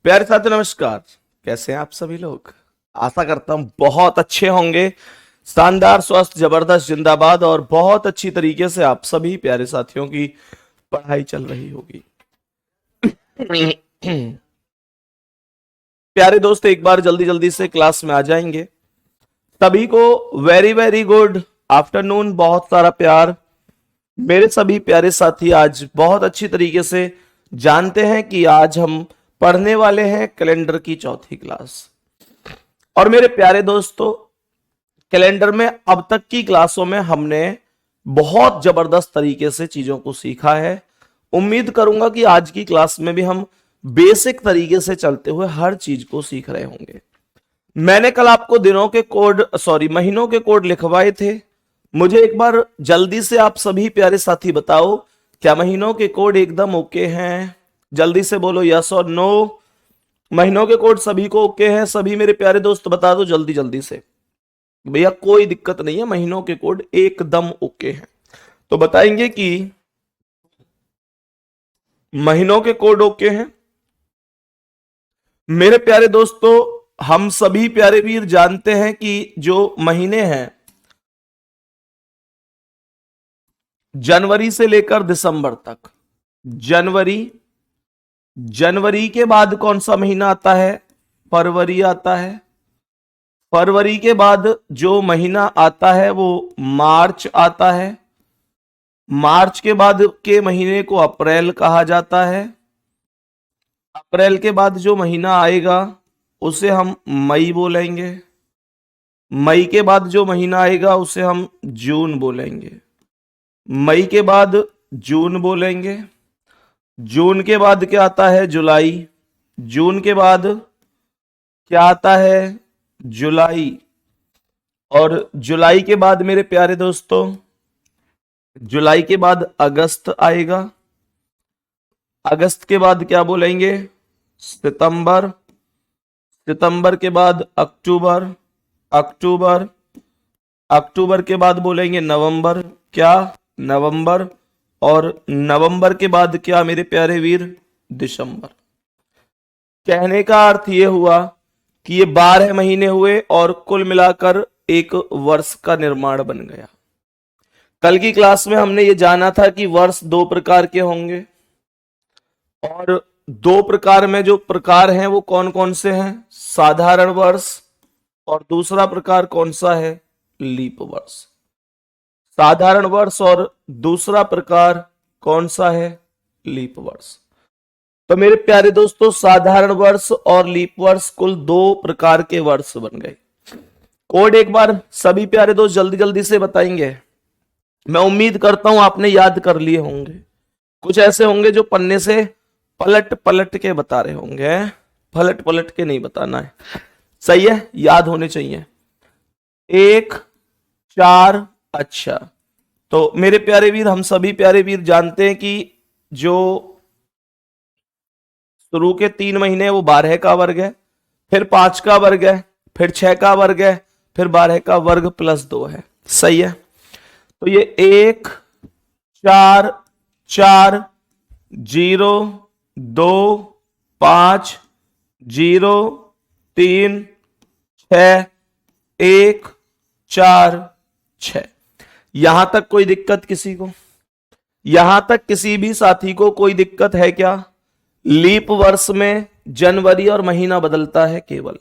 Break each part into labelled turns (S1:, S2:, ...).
S1: प्यारे साथियों नमस्कार। कैसे हैं आप सभी लोग? आशा करता हूं बहुत अच्छे होंगे। शानदार, स्वस्थ, जबरदस्त, जिंदाबाद और बहुत अच्छी तरीके से आप सभी प्यारे साथियों की पढ़ाई चल रही होगी। प्यारे दोस्त एक बार जल्दी जल्दी से क्लास में आ जाएंगे। सभी को वेरी वेरी गुड आफ्टरनून, बहुत सारा प्यार। मेरे सभी प्यारे साथी आज बहुत अच्छी तरीके से जानते हैं कि आज हम पढ़ने वाले हैं कैलेंडर की चौथी क्लास। और मेरे प्यारे दोस्तों, कैलेंडर में अब तक की क्लासों में हमने बहुत जबरदस्त तरीके से चीजों को सीखा है। उम्मीद करूंगा कि आज की क्लास में भी हम बेसिक तरीके से चलते हुए हर चीज को सीख रहे होंगे। मैंने कल आपको महीनों के कोड लिखवाए थे। मुझे एक बार जल्दी से आप सभी प्यारे साथी बताओ, क्या महीनों के कोड एकदम ओके हैं? जल्दी से बोलो यस और नो। महीनों के कोड सभी को ओके हैं? सभी मेरे प्यारे दोस्त बता दो जल्दी जल्दी से। भैया कोई दिक्कत नहीं है, महीनों के कोड एकदम ओके हैं। तो बताएंगे कि महीनों के कोड ओके हैं। मेरे प्यारे दोस्तों, हम सभी प्यारे वीर जानते हैं कि जो महीने हैं जनवरी से लेकर दिसंबर तक, जनवरी के बाद कौन सा महीना आता है? फरवरी आता है। फरवरी के बाद जो महीना आता है वो मार्च आता है। मार्च के बाद के महीने को अप्रैल कहा जाता है। अप्रैल के बाद जो महीना आएगा उसे हम मई बोलेंगे। मई के बाद जो महीना आएगा उसे हम जून बोलेंगे। मई के बाद जून बोलेंगे। जून के बाद क्या आता है? जुलाई। जून के बाद क्या आता है? जुलाई। और जुलाई के बाद मेरे प्यारे दोस्तों, जुलाई के बाद अगस्त आएगा। अगस्त के बाद क्या बोलेंगे? सितंबर। सितंबर के बाद अक्टूबर। अक्टूबर। अक्टूबर के बाद बोलेंगे नवंबर। क्या? नवंबर। और नवंबर के बाद क्या मेरे प्यारे वीर? दिसंबर। कहने का अर्थ यह हुआ कि ये 12 महीने हुए और कुल मिलाकर एक वर्ष का निर्माण बन गया। कल की क्लास में हमने ये जाना था कि वर्ष दो प्रकार के होंगे, और दो प्रकार में जो प्रकार हैं वो कौन कौन से हैं? साधारण वर्ष, और दूसरा प्रकार कौन सा है? लीप वर्ष। साधारण वर्ष और दूसरा प्रकार कौन सा है? लीप वर्ष। तो मेरे प्यारे दोस्तों, साधारण वर्ष और लीप वर्ष कुल दो प्रकार के वर्ष बन गए। कोड एक बार सभी प्यारे दोस्त जल्दी जल्दी से बताएंगे। मैं उम्मीद करता हूं आपने याद कर लिए होंगे। कुछ ऐसे होंगे जो पन्ने से पलट पलट के बता रहे होंगे। पलट पलट के नहीं बताना है, सही है? याद होने चाहिए। 1, 4। अच्छा, तो मेरे प्यारे वीर, हम सभी प्यारे वीर जानते हैं कि जो शुरू के 3 महीने वो 12 का वर्ग है, फिर 5 का वर्ग है, फिर 6 का वर्ग है, फिर 12 का वर्ग प्लस 2 है। सही है? तो ये 1, 4, 4, 0, 2, 5, 0, 3, 6, 1, 4, 6। यहां तक कोई दिक्कत किसी को? यहां तक किसी भी साथी को कोई दिक्कत है क्या? लीप वर्ष में जनवरी और महीना बदलता है, केवल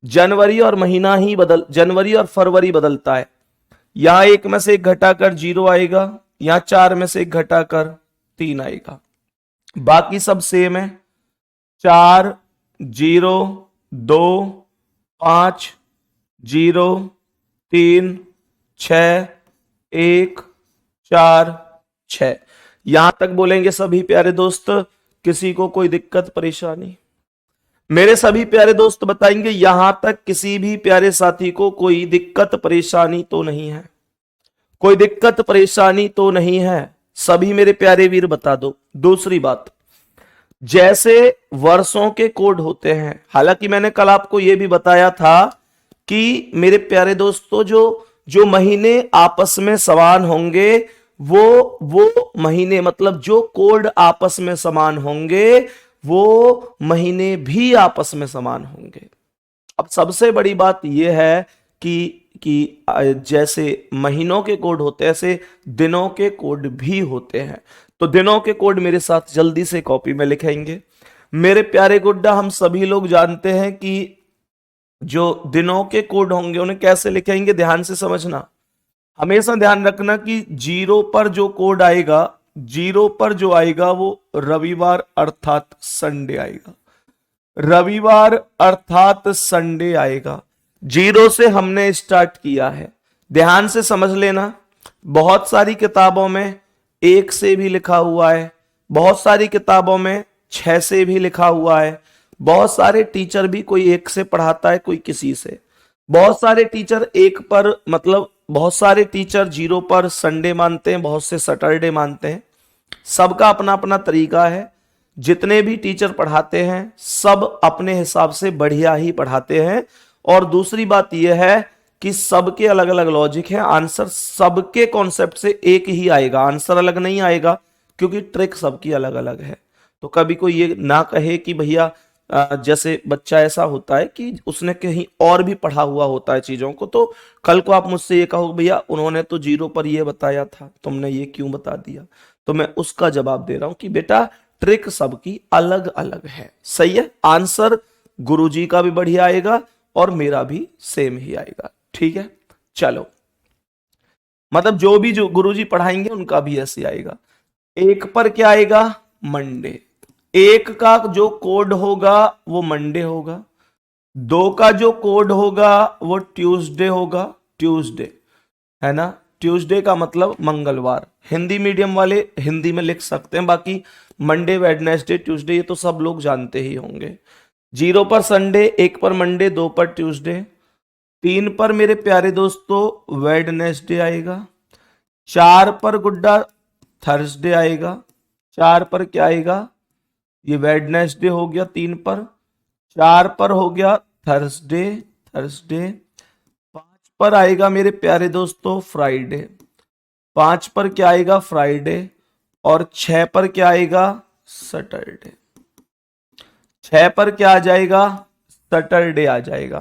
S1: जनवरी और महीना ही जनवरी और फरवरी बदलता है। यहां 1 में से 1 घटाकर 0 आएगा, यहां 4 में से 1 घटाकर 3 आएगा। बाकी सब सेम है। 4, 0, 2, 5, 0, 3, 6, 1, 4, 6। यहां तक बोलेंगे सभी प्यारे दोस्त? किसी को कोई दिक्कत परेशानी? मेरे सभी प्यारे दोस्त बताएंगे यहां तक किसी भी प्यारे साथी को कोई दिक्कत परेशानी तो नहीं है? कोई दिक्कत परेशानी तो नहीं है? सभी मेरे प्यारे वीर बता दो। दूसरी बात, जैसे वर्षों के कोड होते हैं, हालांकि मैंने कल आपको यह भी बताया था कि मेरे प्यारे दोस्तों जो महीने आपस में समान होंगे वो महीने, मतलब जो कोड आपस में समान होंगे वो महीने भी आपस में समान होंगे। अब सबसे बड़ी बात यह है कि जैसे महीनों के कोड होते हैं ऐसे दिनों के कोड भी होते हैं। तो दिनों के कोड मेरे साथ जल्दी से कॉपी में लिखेंगे। मेरे प्यारे गुड्डा, हम सभी लोग जानते हैं कि जो दिनों के कोड होंगे उन्हें कैसे लिखेंगे, ध्यान से समझना। हमेशा ध्यान रखना कि जीरो पर जो कोड आएगा, जीरो पर जो आएगा वो रविवार अर्थात संडे आएगा। रविवार अर्थात संडे आएगा। जीरो से हमने स्टार्ट किया है, ध्यान से समझ लेना। बहुत सारी किताबों में 1 से भी लिखा हुआ है, बहुत सारी किताबों में 6 से भी लिखा हुआ है, बहुत सारे टीचर भी कोई 1 से पढ़ाता है, कोई किसी से। बहुत सारे टीचर 1 पर मतलब बहुत सारे टीचर 0 पर संडे मानते हैं, बहुत से सैटरडे मानते हैं। सबका अपना अपना तरीका है। जितने भी टीचर पढ़ाते हैं सब अपने हिसाब से बढ़िया ही पढ़ाते हैं। और दूसरी बात यह है कि सबके अलग अलग लॉजिक है, आंसर सबके कॉन्सेप्ट से एक ही आएगा, आंसर अलग नहीं आएगा, क्योंकि ट्रिक सबकी अलग अलग है। तो कभी कोई ये ना कहे कि भैया जैसे बच्चा ऐसा होता है कि उसने कहीं और भी पढ़ा हुआ होता है चीजों को, तो कल को आप मुझसे ये कहो भैया उन्होंने तो 0 पर ये बताया था, तुमने ये क्यों बता दिया। तो मैं उसका जवाब दे रहा हूं कि बेटा ट्रिक सबकी अलग अलग है। सही है, आंसर गुरुजी का भी बढ़िया आएगा और मेरा भी सेम ही आएगा। ठीक है, चलो, मतलब जो गुरुजी पढ़ाएंगे उनका भी ऐसे आएगा। 1 पर क्या आएगा, मंडे। 1 का जो कोड होगा वो मंडे होगा। 2 का जो कोड होगा वो ट्यूसडे होगा, ट्यूसडे है ना। ट्यूसडे का मतलब मंगलवार। हिंदी मीडियम वाले हिंदी में लिख सकते हैं, बाकी मंडे वेडनेसडे ट्यूसडे ये तो सब लोग जानते ही होंगे। 0 पर संडे, 1 पर मंडे, 2 पर ट्यूसडे, 3 पर मेरे प्यारे दोस्तों वेडनेसडे आएगा, 4 पर गुड्डा थर्सडे आएगा। 4 पर क्या आएगा, ये वेडनेसडे हो गया 3 पर, 4 पर हो गया थर्सडे, थर्सडे। 5 पर आएगा मेरे प्यारे दोस्तों फ्राइडे, 5 पर क्या आएगा, फ्राइडे। और 6 पर क्या आएगा, सैटरडे। 6 पर क्या आ जाएगा, सैटरडे आ जाएगा।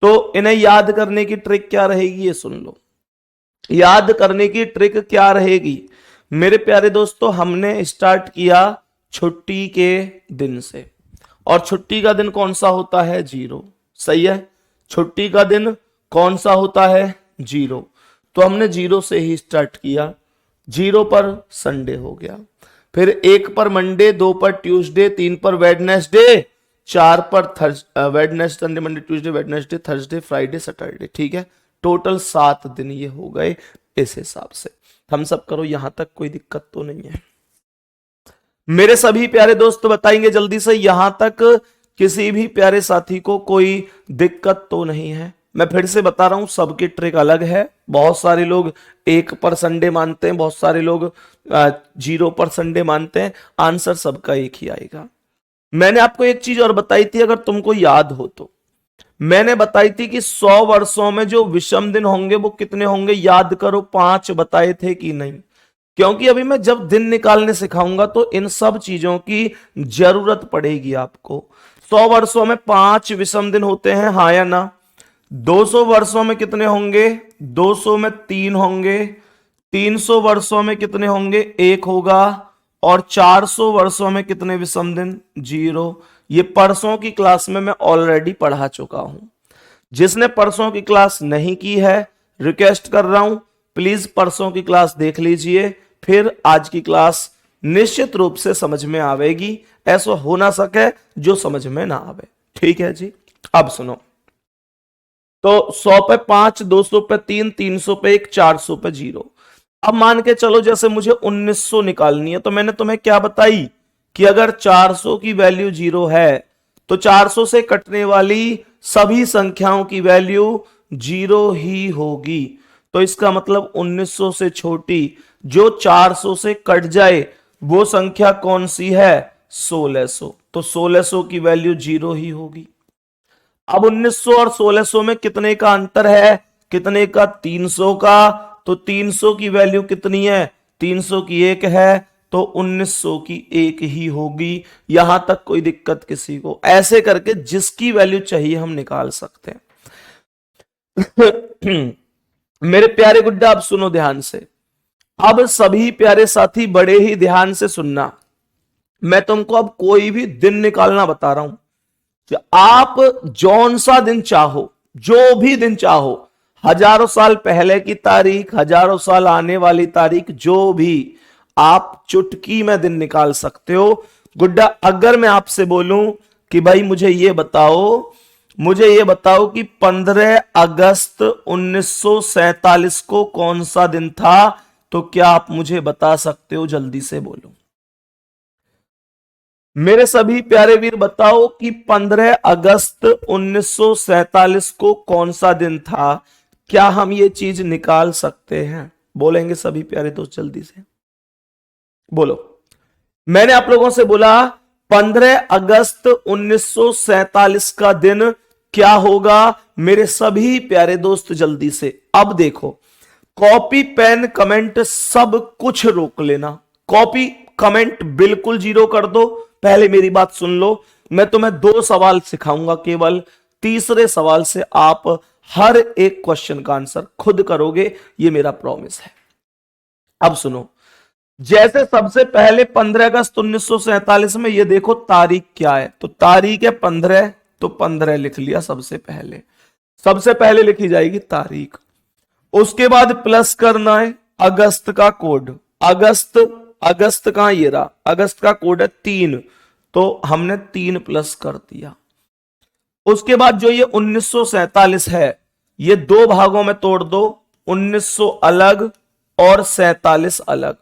S1: तो इन्हें याद करने की ट्रिक क्या रहेगी, ये सुन लो। याद करने की ट्रिक क्या रहेगी मेरे प्यारे दोस्तों, हमने स्टार्ट किया छुट्टी के दिन से, और छुट्टी का दिन कौन सा होता है, 0। सही है, छुट्टी का दिन कौन सा होता है, 0। तो हमने 0 से ही स्टार्ट किया। 0 पर संडे हो गया, फिर 1 पर मंडे, 2 पर ट्यूसडे, 3 पर वेडनेसडे, 4 पर Wednesday, Sunday, Monday, Tuesday, Wednesday, Thursday, Friday, Saturday. ठीक है, टोटल 7 दिन ये हो गए। इस हिसाब से हम सब करो, यहां तक कोई दिक्कत तो नहीं है। मेरे सभी प्यारे दोस्त बताएंगे जल्दी से, यहां तक किसी भी प्यारे साथी को कोई दिक्कत तो नहीं है। मैं फिर से बता रहा हूं, सबकी ट्रिक अलग है। बहुत सारे लोग 1 पर संडे मानते हैं, बहुत सारे लोग 0 पर संडे मानते हैं, आंसर सबका एक ही आएगा। मैंने आपको एक चीज और बताई थी, अगर तुमको याद हो तो, मैंने बताई थी कि 100 वर्षों में जो विषम दिन होंगे वो कितने होंगे, याद करो। 5 बताए थे कि नहीं, क्योंकि अभी मैं जब दिन निकालने सिखाऊंगा तो इन सब चीजों की जरूरत पड़ेगी आपको। 100 वर्षों में 5 विषम दिन होते हैं, हाँ या ना। 200 वर्षों में कितने होंगे, 200 में 3 होंगे। 300 वर्षों में कितने होंगे, 1 होगा। और 400 वर्षों में कितने विषम दिन, 0। ये परसों की क्लास में मैं ऑलरेडी पढ़ा चुका हूं। जिसने परसों की क्लास नहीं की है, रिक्वेस्ट कर रहा हूं प्लीज परसों की क्लास देख लीजिए, फिर आज की क्लास निश्चित रूप से समझ में आवेगी। ऐसा हो ना सके जो समझ में ना आवे। ठीक है जी, अब सुनो। तो 100 पे 5, 200 पे 3, 300 पे 1, 400 पे 0। अब मान के चलो जैसे मुझे 1900 निकालनी है, तो मैंने तुम्हें क्या बताई कि अगर 400 की वैल्यू 0 है तो 400 से कटने वाली सभी संख्याओं की वैल्यू 0 ही होगी। तो इसका मतलब 1900 से छोटी जो 400 से कट जाए वो संख्या कौन सी है, 1600। तो 1600 की वैल्यू 0 ही होगी। अब 1900 और 1600 में कितने का अंतर है, कितने का, 300 का। तो 300 की वैल्यू कितनी है, 300 की 1 है। तो 1900 की एक ही होगी। यहां तक कोई दिक्कत किसी को? ऐसे करके जिसकी वैल्यू चाहिए हम निकाल सकते हैं। मेरे प्यारे गुड्डा, अब सुनो ध्यान से। अब सभी प्यारे साथी बड़े ही ध्यान से सुनना। मैं तुमको अब कोई भी दिन निकालना बता रहा हूं कि आप जौन सा दिन चाहो, जो भी दिन चाहो, हजारों साल पहले की तारीख, हजारों साल आने वाली तारीख, जो भी, आप चुटकी में दिन निकाल सकते हो। गुड्डा, अगर मैं आपसे बोलूं कि भाई मुझे ये बताओ कि 15 अगस्त 1947 को कौन सा दिन था, तो क्या आप मुझे बता सकते हो? जल्दी से बोलो मेरे सभी प्यारे वीर, बताओ कि 15 अगस्त 1947 को कौन सा दिन था? क्या हम ये चीज निकाल सकते हैं? बोलेंगे सभी प्यारे दोस्त, जल्दी से बोलो। मैंने आप लोगों से बोला 15 अगस्त 1947 का दिन क्या होगा? मेरे सभी प्यारे दोस्त जल्दी से अब देखो, कॉपी पेन कमेंट सब कुछ रोक लेना। कॉपी कमेंट बिल्कुल जीरो कर दो। पहले मेरी बात सुन लो, मैं तुम्हें 2 सवाल सिखाऊंगा केवल। तीसरे सवाल से आप हर एक क्वेश्चन का आंसर खुद करोगे, ये मेरा प्रॉमिस है। अब सुनो, जैसे सबसे पहले 15 अगस्त 1947 में ये देखो तारीख क्या है, तो तारीख है 15, तो 15 लिख लिया। सबसे पहले लिखी जाएगी तारीख। उसके बाद प्लस करना है अगस्त का कोड। अगस्त कहां? ये रहा, अगस्त का कोड है 3, तो हमने 3 प्लस कर दिया। उसके बाद जो ये 1947 है, ये 2 भागों में तोड़ दो, 1900 अलग और 47 अलग।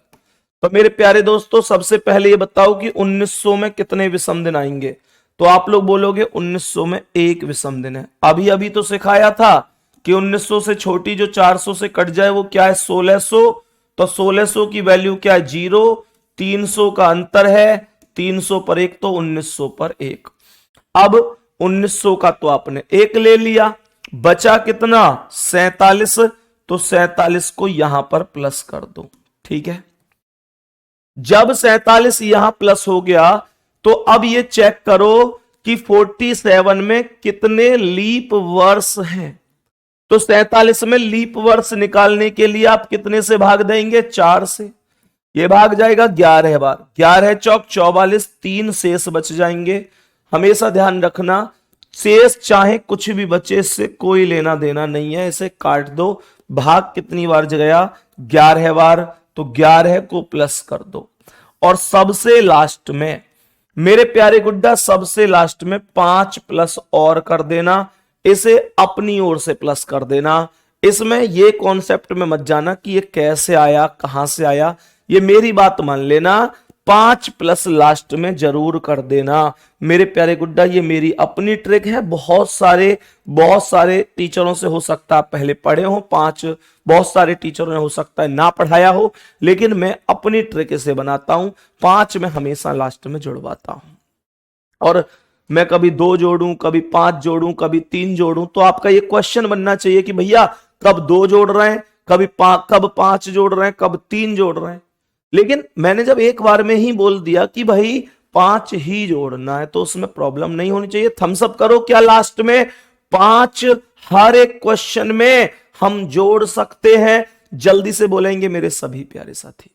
S1: तो मेरे प्यारे दोस्तों, सबसे पहले ये बताओ कि 1900 में कितने विषम दिन आएंगे? तो आप लोग बोलोगे 1900 में 1 विषम दिन है। अभी तो सिखाया था कि 1900 से छोटी जो 400 से कट जाए वो क्या है? 1600। तो 1600 की वैल्यू क्या है? 0। 300 का अंतर है, 300 पर 1 तो 1900 पर 1। अब 1900 का तो आपने 1 ले लिया, बचा कितना? 47। तो 47 को यहां पर प्लस कर दो, ठीक है। जब 47 यहां प्लस हो गया, तो अब ये चेक करो कि 47 में कितने लीप वर्ष हैं। तो 47 में लीप वर्ष निकालने के लिए आप कितने से भाग देंगे? 4 से। ये भाग जाएगा 11 बार। 11 चौक 44, 3 शेष बच जाएंगे। हमेशा ध्यान रखना, शेष चाहे कुछ भी बचे, इससे कोई लेना देना नहीं है, इसे काट दो। भाग कितनी बार गया? 11 बार। तो 11 को प्लस कर दो। और सबसे लास्ट में मेरे प्यारे गुड्डा, सबसे लास्ट में 5 प्लस और कर देना। इसे अपनी ओर से प्लस कर देना। इसमें ये कॉन्सेप्ट में मत जाना कि ये कैसे आया, कहां से आया। ये मेरी बात मान लेना, 5 प्लस लास्ट में जरूर कर देना। मेरे प्यारे गुड्डा, ये मेरी अपनी ट्रिक है। बहुत सारे टीचरों से हो सकता है पहले पढ़े हो 5, बहुत सारे टीचरों ने हो सकता है ना पढ़ाया हो, लेकिन मैं अपनी ट्रिक से बनाता हूं। 5 में हमेशा लास्ट में जुड़वाता हूं। और मैं कभी 2 जोड़ूं, कभी 5 जोड़ूं, कभी 3 जोड़ूं। तो आपका ये क्वेश्चन बनना चाहिए कि भैया कब 2 जोड़ रहे हैं, कब 5 जोड़ रहे हैं, कब 3 जोड़ रहे हैं। लेकिन मैंने जब एक बार में ही बोल दिया कि भाई 5 ही जोड़ना है, तो उसमें प्रॉब्लम नहीं होनी चाहिए। थम्स अप करो क्या लास्ट में? 5 हर एक क्वेश्चन में हम जोड़ सकते हैं। जल्दी से बोलेंगे मेरे सभी प्यारे साथी।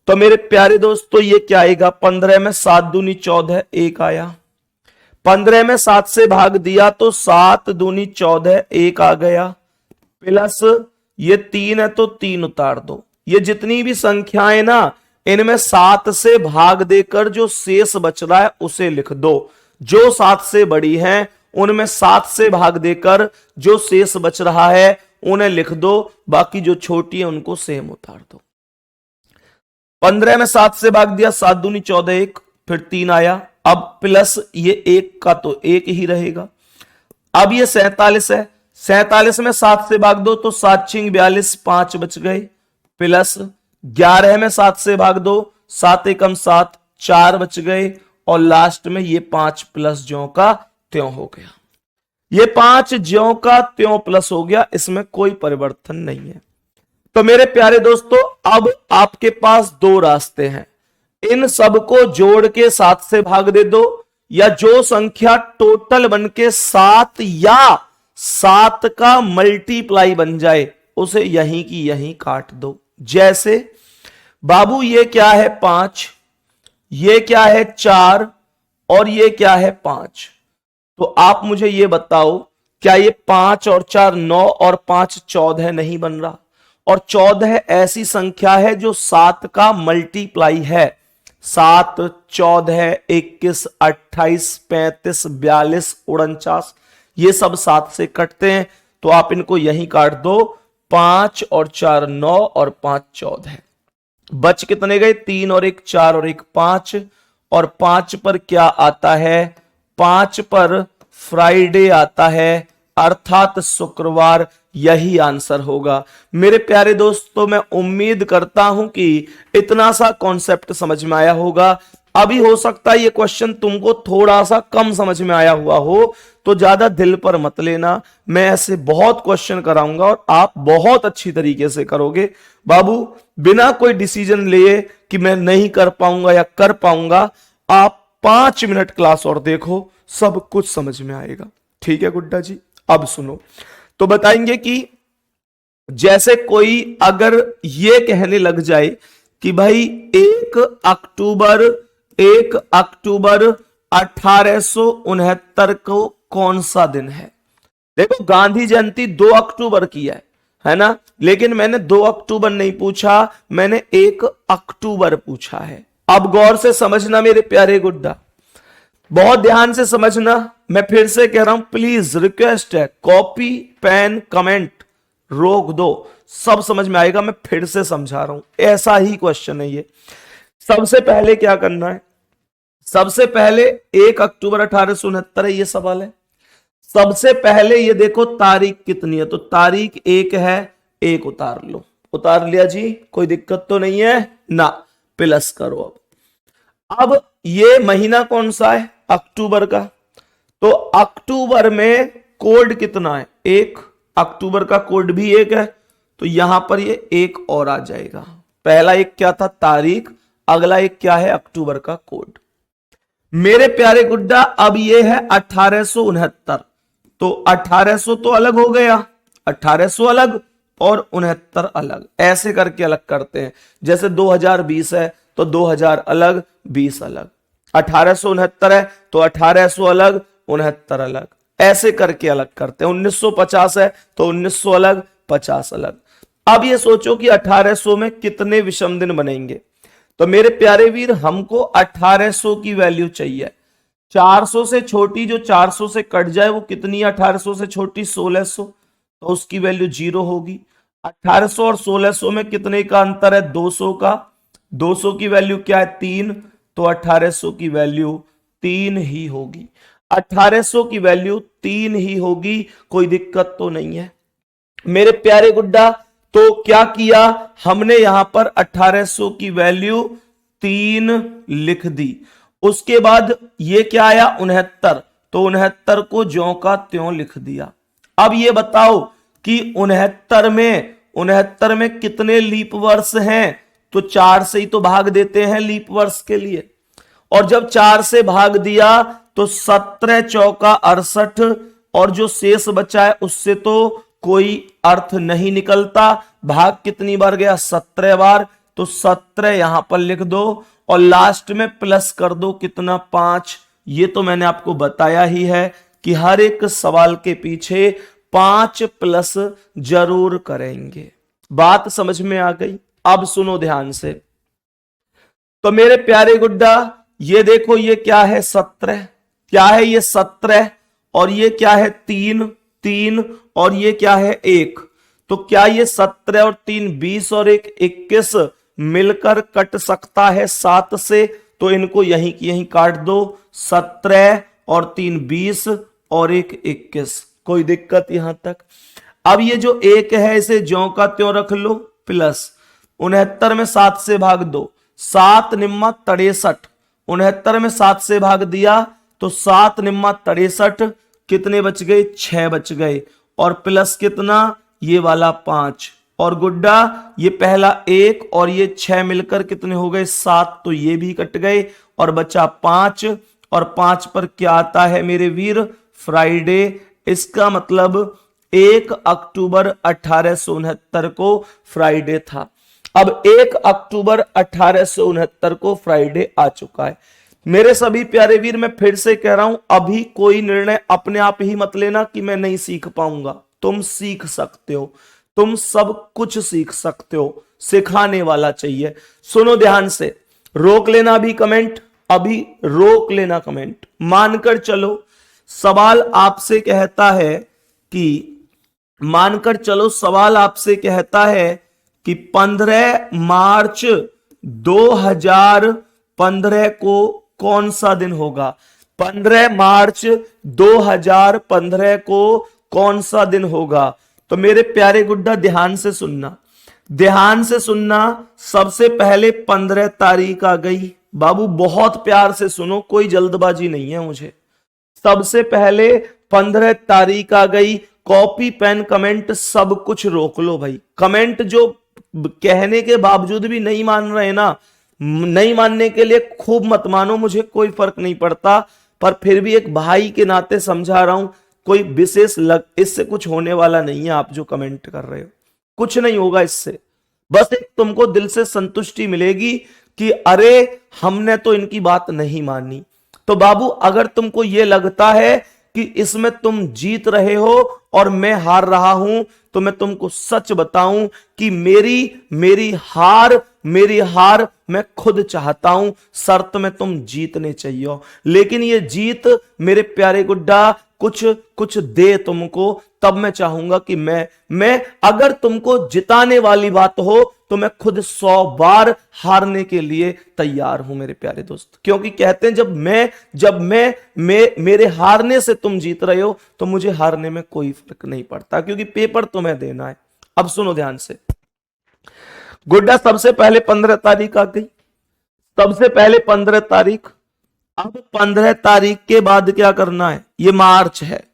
S1: तो मेरे प्यारे दोस्तों, ये क्या आएगा? 15 में 7 दूनी 14, 1 आया। 15 में 7 से भाग दिया तो 7 दूनी 14, 1 आ गया। प्लस ये 3 है तो 3 उतार दो। ये जितनी भी संख्याएं ना, इनमें 7 से भाग देकर जो शेष बच रहा है उसे लिख दो। जो 7 से बड़ी हैं उनमें 7 से भाग देकर जो शेष बच रहा है उन्हें लिख दो। बाकी जो छोटी है उनको सेम उतार दो। 15 में 7 से भाग दिया, 7 दूनी 14, 1, फिर 3 आया। अब प्लस ये 1 का तो 1 ही रहेगा। अब ये 47 है, 47 में 7 से भाग दो तो 7 छिंग 42, 5 बच गए। प्लस 11 में 7 से भाग दो, 7 एकम 7, 4 बच गए। और लास्ट में ये 5 प्लस ज्यों का त्यों हो गया। ये 5 ज्यों का त्यों प्लस हो गया, इसमें कोई परिवर्तन नहीं है। तो मेरे प्यारे दोस्तों, अब आपके पास 2 रास्ते हैं। इन सबको जोड़ के 7 से भाग दे दो, या जो संख्या टोटल बन के 7 या 7 का मल्टीप्लाई बन जाए उसे यहीं की यहीं काट दो। जैसे बाबू ये क्या है 5, ये क्या है 4 और ये क्या है 5। तो आप मुझे ये बताओ, क्या ये 5 और 4 9 और 5 14 नहीं बन रहा? और 14 ऐसी संख्या है जो 7 का मल्टीप्लाई है। 7 14 21 28 35 42 49 ये सब 7 से कटते हैं, तो आप इनको यहीं काट दो। 5 और 4 9 और 5 14। बच कितने गए? 3 और 1 4 और 1 5। और 5 पर क्या आता है? 5 पर फ्राइडे आता है, अर्थात शुक्रवार। यही आंसर होगा। मेरे प्यारे दोस्तों, मैं उम्मीद करता हूं कि इतना सा कॉन्सेप्ट समझ में आया होगा। अभी हो सकता है ये क्वेश्चन तुमको थोड़ा सा कम समझ में आया हुआ हो, तो ज्यादा दिल पर मत लेना। मैं ऐसे बहुत क्वेश्चन कराऊंगा और आप बहुत अच्छी तरीके से करोगे बाबू, बिना कोई डिसीजन लिए कि मैं नहीं कर पाऊंगा या कर पाऊंगा। आप 5 मिनट क्लास और देखो, सब कुछ समझ में आएगा। ठीक है गुड्डा जी? अब सुनो, तो बताएंगे कि जैसे कोई अगर ये कहने लग जाए कि भाई 1 अक्टूबर 1869 को कौन सा दिन है? देखो गांधी जयंती 2 अक्टूबर की है ना, लेकिन मैंने 2 अक्टूबर नहीं पूछा, मैंने 1 अक्टूबर पूछा है। अब गौर से समझना मेरे प्यारे गुड्डा, बहुत ध्यान से समझना। मैं फिर से कह रहा हूं, प्लीज रिक्वेस्ट है, कॉपी पेन कमेंट रोक दो, सब समझ में आएगा। मैं फिर से समझा रहा हूं, ऐसा ही क्वेश्चन है ये। सबसे पहले क्या करना है? सबसे पहले 1 अक्टूबर 1869 है, ये सवाल है। सबसे पहले ये देखो तारीख कितनी है, तो तारीख 1 है, 1 उतार लो। उतार लिया जी, कोई दिक्कत तो नहीं है ना? प्लस करो। अब ये महीना कौन सा है? अक्टूबर का। तो अक्टूबर में कोड कितना है? 1। अक्टूबर का कोड भी 1 है, तो यहां पर ये 1 और आ जाएगा। पहला 1 क्या था? तारीख। अगला 1 क्या है? अक्टूबर का कोड। मेरे प्यारे गुड्डा, अब ये है 1869, तो 1800 तो अलग हो गया, 1800 अलग और 69 अलग, ऐसे करके अलग करते हैं। जैसे 2020 है तो 2000 अलग 20 अलग, 1869 है तो 1800 अलग 69 अलग, ऐसे करके अलग करते हैं। 1950 है तो 1900 अलग 50 अलग। अब ये सोचो कि 1800 में कितने विषम दिन बनेंगे? तो मेरे प्यारे वीर, हमको 1800 की वैल्यू चाहिए। 400 से छोटी जो 400 से कट जाए वो कितनी? 1800 से छोटी 1600, तो उसकी वैल्यू 0 होगी। 1800 और 1600 में कितने का अंतर है? 200 का। 200 की वैल्यू क्या है? 3, तो 1800 की वैल्यू 3 ही होगी। 1800 की वैल्यू 3 ही होगी, कोई दिक्कत तो नहीं है मेरे प्यारे गुड्डा। तो क्या किया हमने? यहां पर 1800 की वैल्यू 3 लिख दी। उसके बाद ये क्या आया? 69, तो 69 को ज्यों का त्यों लिख दिया। अब ये बताओ कि 69 में कितने लीप वर्ष हैं? तो 4 से ही तो भाग देते हैं लीप वर्ष के लिए। और जब 4 से भाग दिया तो 17 चौका 68, और जो शेष बचा है उससे तो कोई अर्थ नहीं निकलता। भाग कितनी बार गया? 17 बार, तो 17 यहां पर लिख दो और लास्ट में प्लस कर दो। कितना? 5। ये तो मैंने आपको बताया ही है कि हर एक सवाल के पीछे 5 प्लस जरूर करेंगे। बात समझ में आ गई? अब सुनो ध्यान से। तो मेरे प्यारे गुड्डा, ये देखो ये क्या है? 17। क्या है ये? 17। और ये क्या है? 3 और ये क्या है? 1। तो क्या ये 17 और 3 20 और 1 21 मिलकर कट सकता है 7 से? तो इनको यहीं की यहीं काट दो। 17 और 3 20 और 1 21, कोई दिक्कत यहां तक? अब ये जो 1 है इसे ज्यों का त्यों रख लो, प्लस 69 में 7 से भाग दो, 7 निम्मा 63। 69 में 7 से भाग दिया तो 7 निम्मा 63, कितने बच गए? 6 बच गए। और प्लस कितना? ये वाला 5, और गुड्डा ये पहला 1 और ये 6 मिलकर कितने हो गए 7, तो ये भी कट गए और बचा 5, और 5 पर क्या आता है मेरे वीर फ्राइडे। इसका मतलब 1 अक्टूबर 1869 को फ्राइडे था। अब 1 अक्टूबर 1869 को फ्राइडे आ चुका है। मेरे सभी प्यारे वीर, मैं फिर से कह रहा हूं, अभी कोई निर्णय अपने आप ही मत लेना कि मैं नहीं सीख पाऊंगा। तुम सीख सकते हो, तुम सब कुछ सीख सकते हो, सिखाने वाला चाहिए। सुनो ध्यान से, रोक लेना अभी कमेंट, अभी रोक लेना कमेंट। मानकर चलो सवाल आपसे कहता है कि मानकर चलो सवाल आपसे कहता है कि 15 मार्च 2015 को कौन सा दिन होगा। 15 मार्च 2015 को कौन सा दिन होगा। तो मेरे प्यारे गुड्डा ध्यान से सुनना, ध्यान से सुनना। सबसे पहले 15 तारीख आ गई। बाबू बहुत प्यार से सुनो, कोई जल्दबाजी नहीं है मुझे। सबसे पहले 15 तारीख आ गई। कॉपी पेन कमेंट सब कुछ रोक लो भाई। कमेंट जो कहने के बावजूद भी नहीं मान रहे ना, नहीं मानने के लिए खूब मत मानो, मुझे कोई फर्क नहीं पड़ता, पर फिर भी एक भाई के नाते समझा रहा हूं। कोई विशेष इससे कुछ होने वाला नहीं है। आप जो कमेंट कर रहे हो कुछ नहीं होगा इससे, बस एक तुमको दिल से संतुष्टि मिलेगी कि अरे हमने तो इनकी बात नहीं मानी। तो बाबू अगर तुमको यह लगता है कि इसमें तुम जीत रहे हो और मैं हार रहा हूं, तो मैं तुमको सच बताऊं कि मेरी हार मैं खुद चाहता हूं, शर्त में तुम जीतने चाहिए। लेकिन ये जीत मेरे प्यारे गुड्डा कुछ दे तुमको, तब मैं चाहूंगा कि मैं अगर तुमको जिताने वाली बात हो तो मैं खुद 100 बार हारने के लिए तैयार हूं मेरे प्यारे दोस्त। क्योंकि कहते हैं जब मैं मेरे हारने से तुम जीत रहे हो तो मुझे हारने में कोई फर्क नहीं पड़ता, क्योंकि पेपर तुम्हें देना है। अब सुनो ध्यान से गुड्डा, सबसे पहले 15 तारीख आ गई, सबसे पहले 15 तारीख। अब 15 तारीख के बाद क्या करना है, ये मार्च है,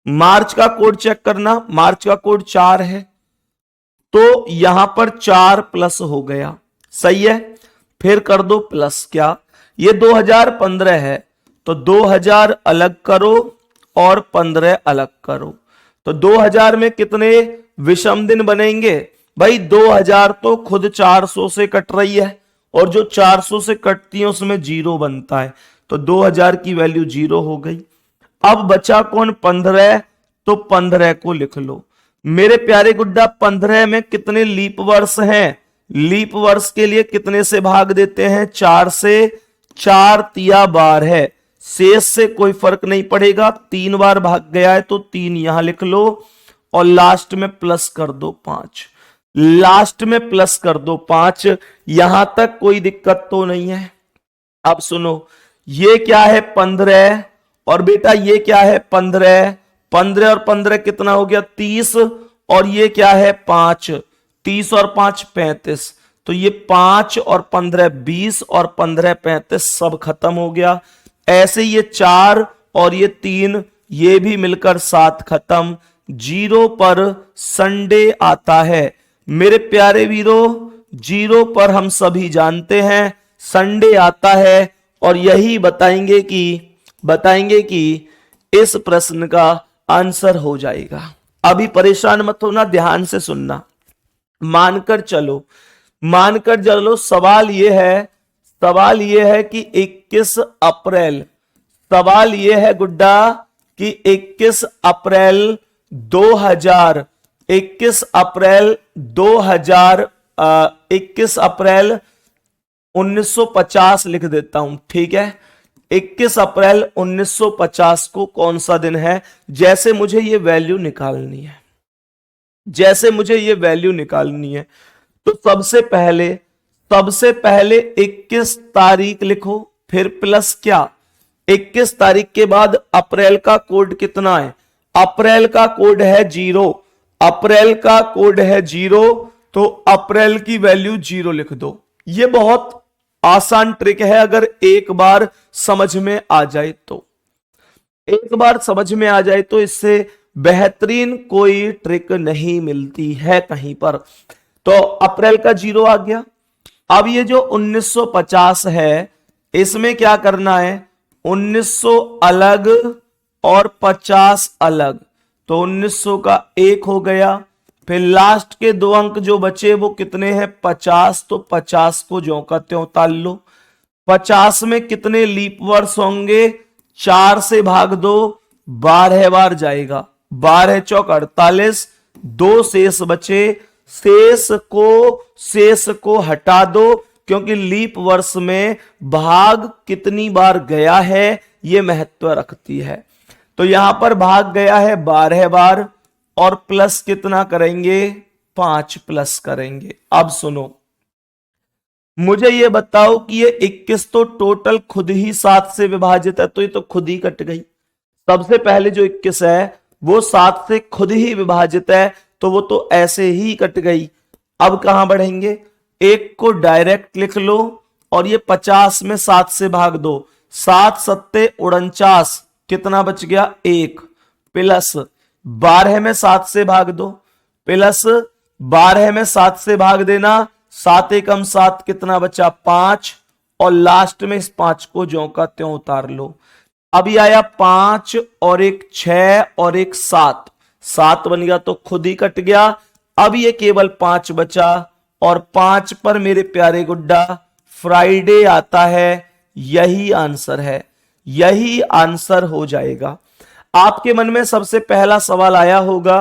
S1: मार्च का कोड चेक करना। मार्च का कोड 4 है, तो यहां पर 4 प्लस हो गया, सही है। फिर कर दो प्लस, क्या ये 2015 है तो 2000 अलग करो और 15 अलग करो, तो 2000 में कितने विषम दिन बनेंगे भाई। 2000 तो खुद 400 से कट रही है, और जो 400 से कटती है उसमें 0 बनता है, तो 2000 की वैल्यू 0 हो गई। अब बचा कौन 15, तो 15 को लिख लो मेरे प्यारे गुड्डा। 15 में कितने लीप वर्ष हैं, लीप वर्ष के लिए कितने से भाग देते हैं, 4 से। 4 तिया 12 है, शेष से कोई फर्क नहीं पड़ेगा, 3 बार भाग गया है तो 3 यहां लिख लो, और लास्ट में प्लस कर दो 5, लास्ट में प्लस कर दो 5। यहां तक कोई दिक्कत तो नहीं है। अब सुनो, ये क्या है 15, और बेटा ये क्या है 15, 15 और 15 कितना हो गया 30, और ये क्या है 5, 30 और 5 35, तो ये 5 और 15 20 और 15 35 सब खत्म हो गया। ऐसे ये 4 और ये 3 ये भी मिलकर 7 खत्म। 0 पर संडे आता है मेरे प्यारे वीरों, 0 पर हम सभी जानते हैं संडे आता है, और यही बताएंगे कि इस प्रश्न का आंसर हो जाएगा। अभी परेशान मत होना, ध्यान से सुनना, मानकर चलो। सवाल यह है कि 21 अप्रैल, सवाल यह है गुड्डा कि 21 अप्रैल 2000, 21 अप्रैल 1950 लिख देता हूं, ठीक है। 21 अप्रैल 1950 को कौन सा दिन है, जैसे मुझे ये वैल्यू निकालनी है, तो सबसे पहले 21 तारीख लिखो, फिर प्लस क्या, 21 तारीख के बाद अप्रैल का कोड कितना है, अप्रैल का कोड है 0, अप्रैल का कोड है 0, तो अप्रैल की वैल्यू 0 लिख दो। ये बहुत आसान ट्रिक है, अगर एक बार समझ में आ जाए तो, इससे बेहतरीन कोई ट्रिक नहीं मिलती है कहीं पर। तो अप्रैल का 0 आ गया। अब ये जो 1950 है इसमें क्या करना है, 1900 अलग और 50 अलग, तो 1900 का 1 हो गया। फिर लास्ट के 2 अंक जो बचे वो कितने हैं, 50, तो 50 को ज्यों का त्यों उतार लो। 50 में कितने लीप वर्ष होंगे, 4 से भाग दो, 12 बार जाएगा, 12 चौक 48, 2 शेष बचे, शेष को हटा दो, क्योंकि लीप वर्ष में भाग कितनी बार गया है यह महत्व रखती है। तो यहां पर भाग गया है 12 बार, और प्लस कितना करेंगे, 5 प्लस करेंगे। अब सुनो, मुझे ये बताओ कि ये 21 तो टोटल खुद ही 7 से विभाजित है, तो ये तो खुद ही कट गई। सबसे पहले जो 21 है वो 7 से खुद ही विभाजित है, तो वो तो ऐसे ही कट गई। अब कहां बढ़ेंगे, 1 को डायरेक्ट लिख लो, और ये 50 में 7 से भाग दो, 7 सत्ते 49, कितना बच गया, 1, प्लस 12 में 7 से भाग दो, प्लस 12 में 7 से भाग देना, 7 एकम 7, कितना बचा, 5, और लास्ट में इस 5 को ज्यों का त्यों उतार लो। अभी आया 5 और 1 6 और 1 7, 7 बन गया तो खुद ही कट गया। अब ये केवल 5 बचा, और 5 पर मेरे प्यारे गुड्डा फ्राइडे आता है। यही आंसर है, यही आंसर हो जाएगा। आपके मन में सबसे पहला सवाल आया होगा,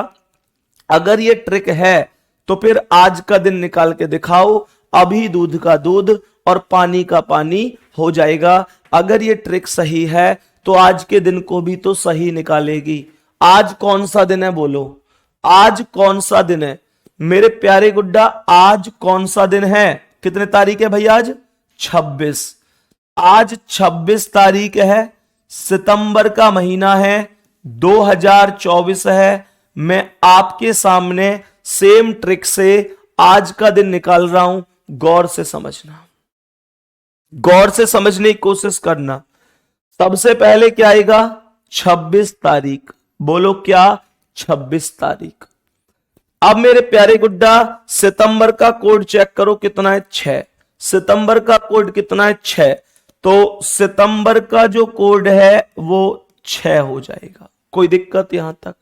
S1: अगर ये ट्रिक है तो फिर आज का दिन निकाल के दिखाओ, अभी दूध का दूध और पानी का पानी हो जाएगा। अगर ये ट्रिक सही है तो आज के दिन को भी तो सही निकालेगी। आज कौन सा दिन है, बोलो, आज कौन सा दिन है मेरे प्यारे गुड्डा, आज कौन सा दिन है, कितने तारीख है भाई, आज 26, आज 26 तारीख है, सितंबर का महीना है, 2024 है। मैं आपके सामने सेम ट्रिक से आज का दिन निकाल रहा हूं, गौर से समझना, गौर से समझने की कोशिश करना। सबसे पहले क्या आएगा, 26 तारीख, बोलो क्या, 26 तारीख। अब मेरे प्यारे गुड्डा सितंबर का कोड चेक करो कितना है, 6, सितंबर का कोड कितना है, 6, तो सितंबर का जो कोड है वो 6 हो जाएगा। कोई दिक्कत यहां तक,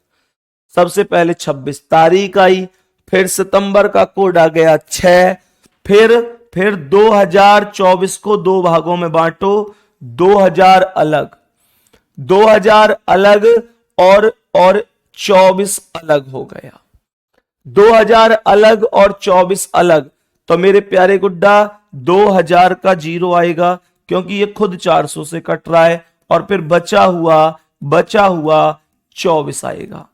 S1: सबसे पहले 26 तारीख आई, फिर सितंबर का कोड आ गया 6, फिर 2024 को 2 भागों में बांटो, 2000 अलग, 2000 अलग और 24 अलग हो गया, 2000 अलग और 24 अलग, तो मेरे प्यारे गुड्डा 2000 का 0 आएगा, क्योंकि ये खुद 400 से कट रहा है, और फिर बचा हुआ 24 आएगा।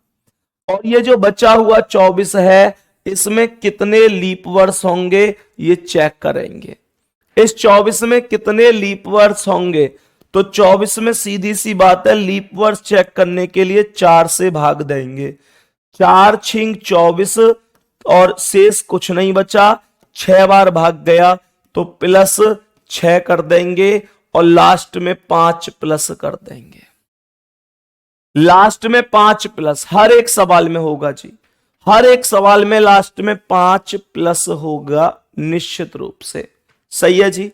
S1: और ये जो बचा हुआ 24 है इसमें कितने लीप वर्ष होंगे ये चेक करेंगे। इस 24 में कितने लीप वर्ष होंगे, तो 24 में सीधी सी बात है, लीप वर्ष चेक करने के लिए 4 से भाग देंगे, 4 छिंग 24, और शेष कुछ नहीं बचा, 6 बार भाग गया, तो प्लस 6 कर देंगे, और लास्ट में 5 प्लस कर देंगे, लास्ट में 5 प्लस, हर एक सवाल में होगा जी, हर एक सवाल में लास्ट में 5 प्लस होगा निश्चित रूप से, सही है जी।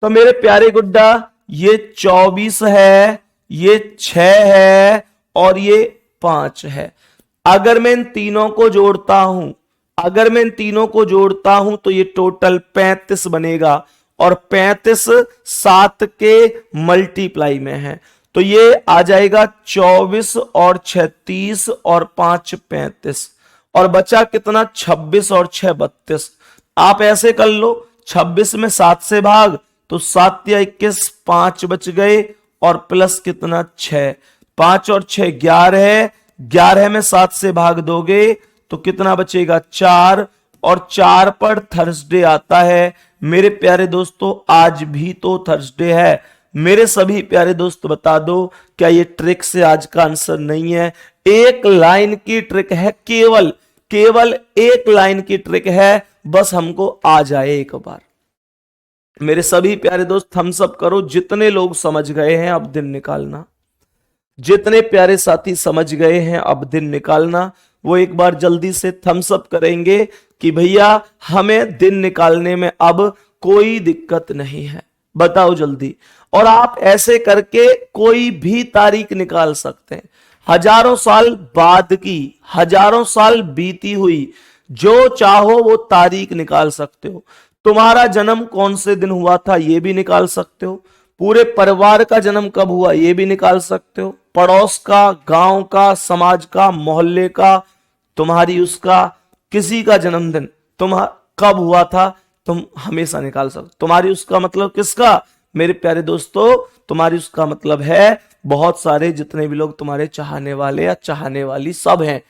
S1: तो मेरे प्यारे गुड्डा ये 24 है, ये 6 है, और ये 5 है। अगर मैं इन तीनों को जोड़ता हूं, अगर मैं इन तीनों को जोड़ता हूं तो ये टोटल 35 बनेगा, और 35 7 के मल्टीप्लाई में है, तो ये आ जाएगा 24 और 36 और 5 35, और बचा कितना, 26 और 6 32। आप ऐसे कर लो, 26 में 7 से भाग, तो 7 या 21, 5 बच गए, और प्लस कितना, 6, 5 और 6 11, 11 में 7 से भाग दोगे तो कितना बचेगा, 4, और 4 पर थर्सडे आता है। मेरे प्यारे दोस्तों आज भी तो थर्सडे है। मेरे सभी प्यारे दोस्त बता दो, क्या ये ट्रिक से आज का आंसर नहीं है? एक लाइन की ट्रिक है, केवल एक लाइन की ट्रिक है, बस हमको आ जाए एक बार। मेरे सभी प्यारे दोस्त थम्स अप करो, जितने लोग समझ गए हैं अब दिन निकालना। जितने प्यारे साथी समझ गए हैं अब दिन निकालना, वो एक बार जल्दी से थम्स अप करेंगे कि भैया हमें दिन निकालने में अब कोई दिक्कत नहीं है। बताओ जल्दी। और आप ऐसे करके कोई भी तारीख निकाल सकते हैं, हजारों साल बाद की, हजारों साल बीती हुई, जो चाहो वो तारीख निकाल सकते हो। तुम्हारा जन्म कौन से दिन हुआ था ये भी निकाल सकते हो, पूरे परिवार का जन्म कब हुआ ये भी निकाल सकते हो, पड़ोस का, गांव का, समाज का, मोहल्ले का, तुम्हारी उसका, किसी का जन्मदिन तुम कब हुआ था तुम हमेशा निकाल सकते। तुम्हारी उसका मतलब किसका मेरे प्यारे दोस्तों, तुम्हारी उसका मतलब है बहुत सारे जितने भी लोग तुम्हारे चाहने वाले या चाहने वाली सब हैं।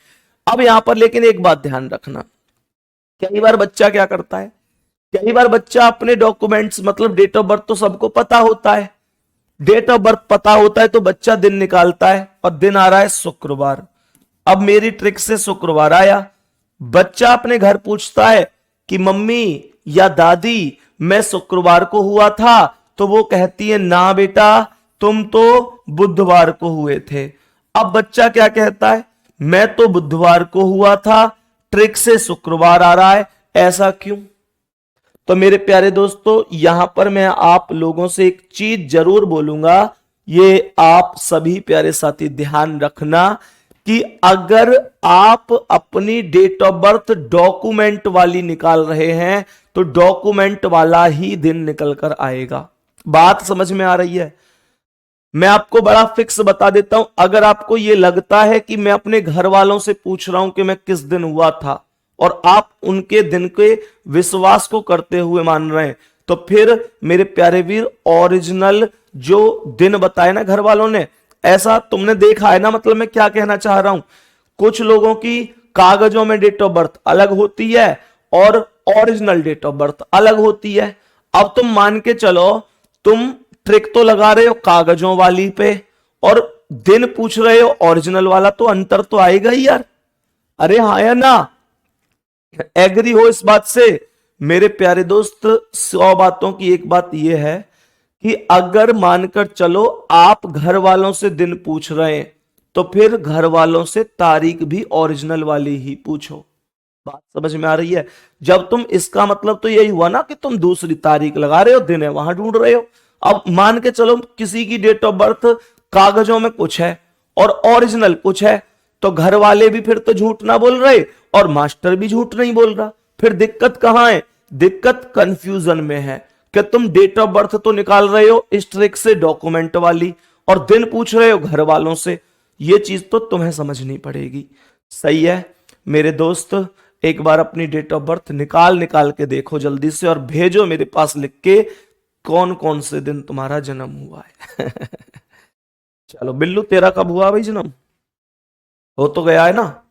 S1: अब यहां पर लेकिन एक बात ध्यान रखना, कई बार बच्चा क्या करता है, कई बार बच्चा अपने डॉक्यूमेंट्स मतलब डेट ऑफ बर्थ तो सबको पता होता है, डेट ऑफ बर्थ पता होता है तो बच्चा दिन निकालता है और दिन आ रहा है शुक्रवार। अब मेरी ट्रिक से शुक्रवार आया, बच्चा अपने घर पूछता है कि मम्मी या दादी मैं शुक्रवार को हुआ था, तो वो कहती है ना बेटा तुम तो बुधवार को हुए थे। अब बच्चा क्या कहता है, मैं तो बुधवार को हुआ था, ट्रिक से शुक्रवार आ रहा है, ऐसा क्यों। तो मेरे प्यारे दोस्तों यहां पर मैं आप लोगों से एक चीज जरूर बोलूंगा, ये आप सभी प्यारे साथी ध्यान रखना कि अगर आप अपनी डेट ऑफ बर्थ डॉक्यूमेंट वाली निकाल रहे हैं तो डॉक्यूमेंट वाला ही दिन निकल कर आएगा। बात समझ में आ रही है। मैं आपको बड़ा फिक्स बता देता हूं, अगर आपको यह लगता है कि मैं अपने घर वालों से पूछ रहा हूं कि मैं किस दिन हुआ था और आप उनके दिन के विश्वास को करते हुए मान रहे हैं, तो फिर मेरे प्यारे वीर ओरिजिनल जो दिन बताए ना घर वालों ने, ऐसा तुमने देखा है ना। मतलब मैं क्या कहना चाह रहा हूं, कुछ लोगों की कागजों में डेट ऑफ बर्थ अलग होती है और ओरिजिनल डेट ऑफ बर्थ अलग होती है। अब तुम मान के चलो, तुम ट्रिक तो लगा रहे हो कागजों वाली पे और दिन पूछ रहे हो ओरिजिनल वाला, तो अंतर तो आएगा ही यार। अरे हाँ या ना, एग्री हो इस बात से मेरे प्यारे दोस्त। 100 बातों की एक बात यह है कि अगर मानकर चलो आप घर वालों से दिन पूछ रहे हैं तो फिर घर वालों से तारीख भी ओरिजिनल वाली ही पूछो। बात समझ में आ रही है। जब तुम, इसका मतलब तो यही हुआ ना कि तुम दूसरी तारीख लगा रहे हो, दिन है वहां ढूंढ रहे हो। अब मान के चलो किसी की डेट ऑफ बर्थ कागजों में कुछ है और ओरिजिनल कुछ है, तो घर वाले भी फिर तो झूठ ना बोल रहे और मास्टर भी झूठ नहीं बोल रहा। फिर दिक्कत कहां है, दिक्कत कंफ्यूजन में है कि तुम डेट ऑफ बर्थ तो निकाल रहे हो इस ट्रिक से डॉक्यूमेंट वाली और दिन पूछ रहे हो घर वालों से। यह चीज तो तुम्हें समझनी पड़ेगी। सही है मेरे दोस्त, एक बार अपनी डेट ऑफ बर्थ निकाल निकाल के देखो जल्दी से और भेजो मेरे पास लिख के कौन कौन से दिन तुम्हारा जन्म हुआ है। चलो बिल्लू तेरा कब हुआ भाई जन्म, हो तो गया है ना।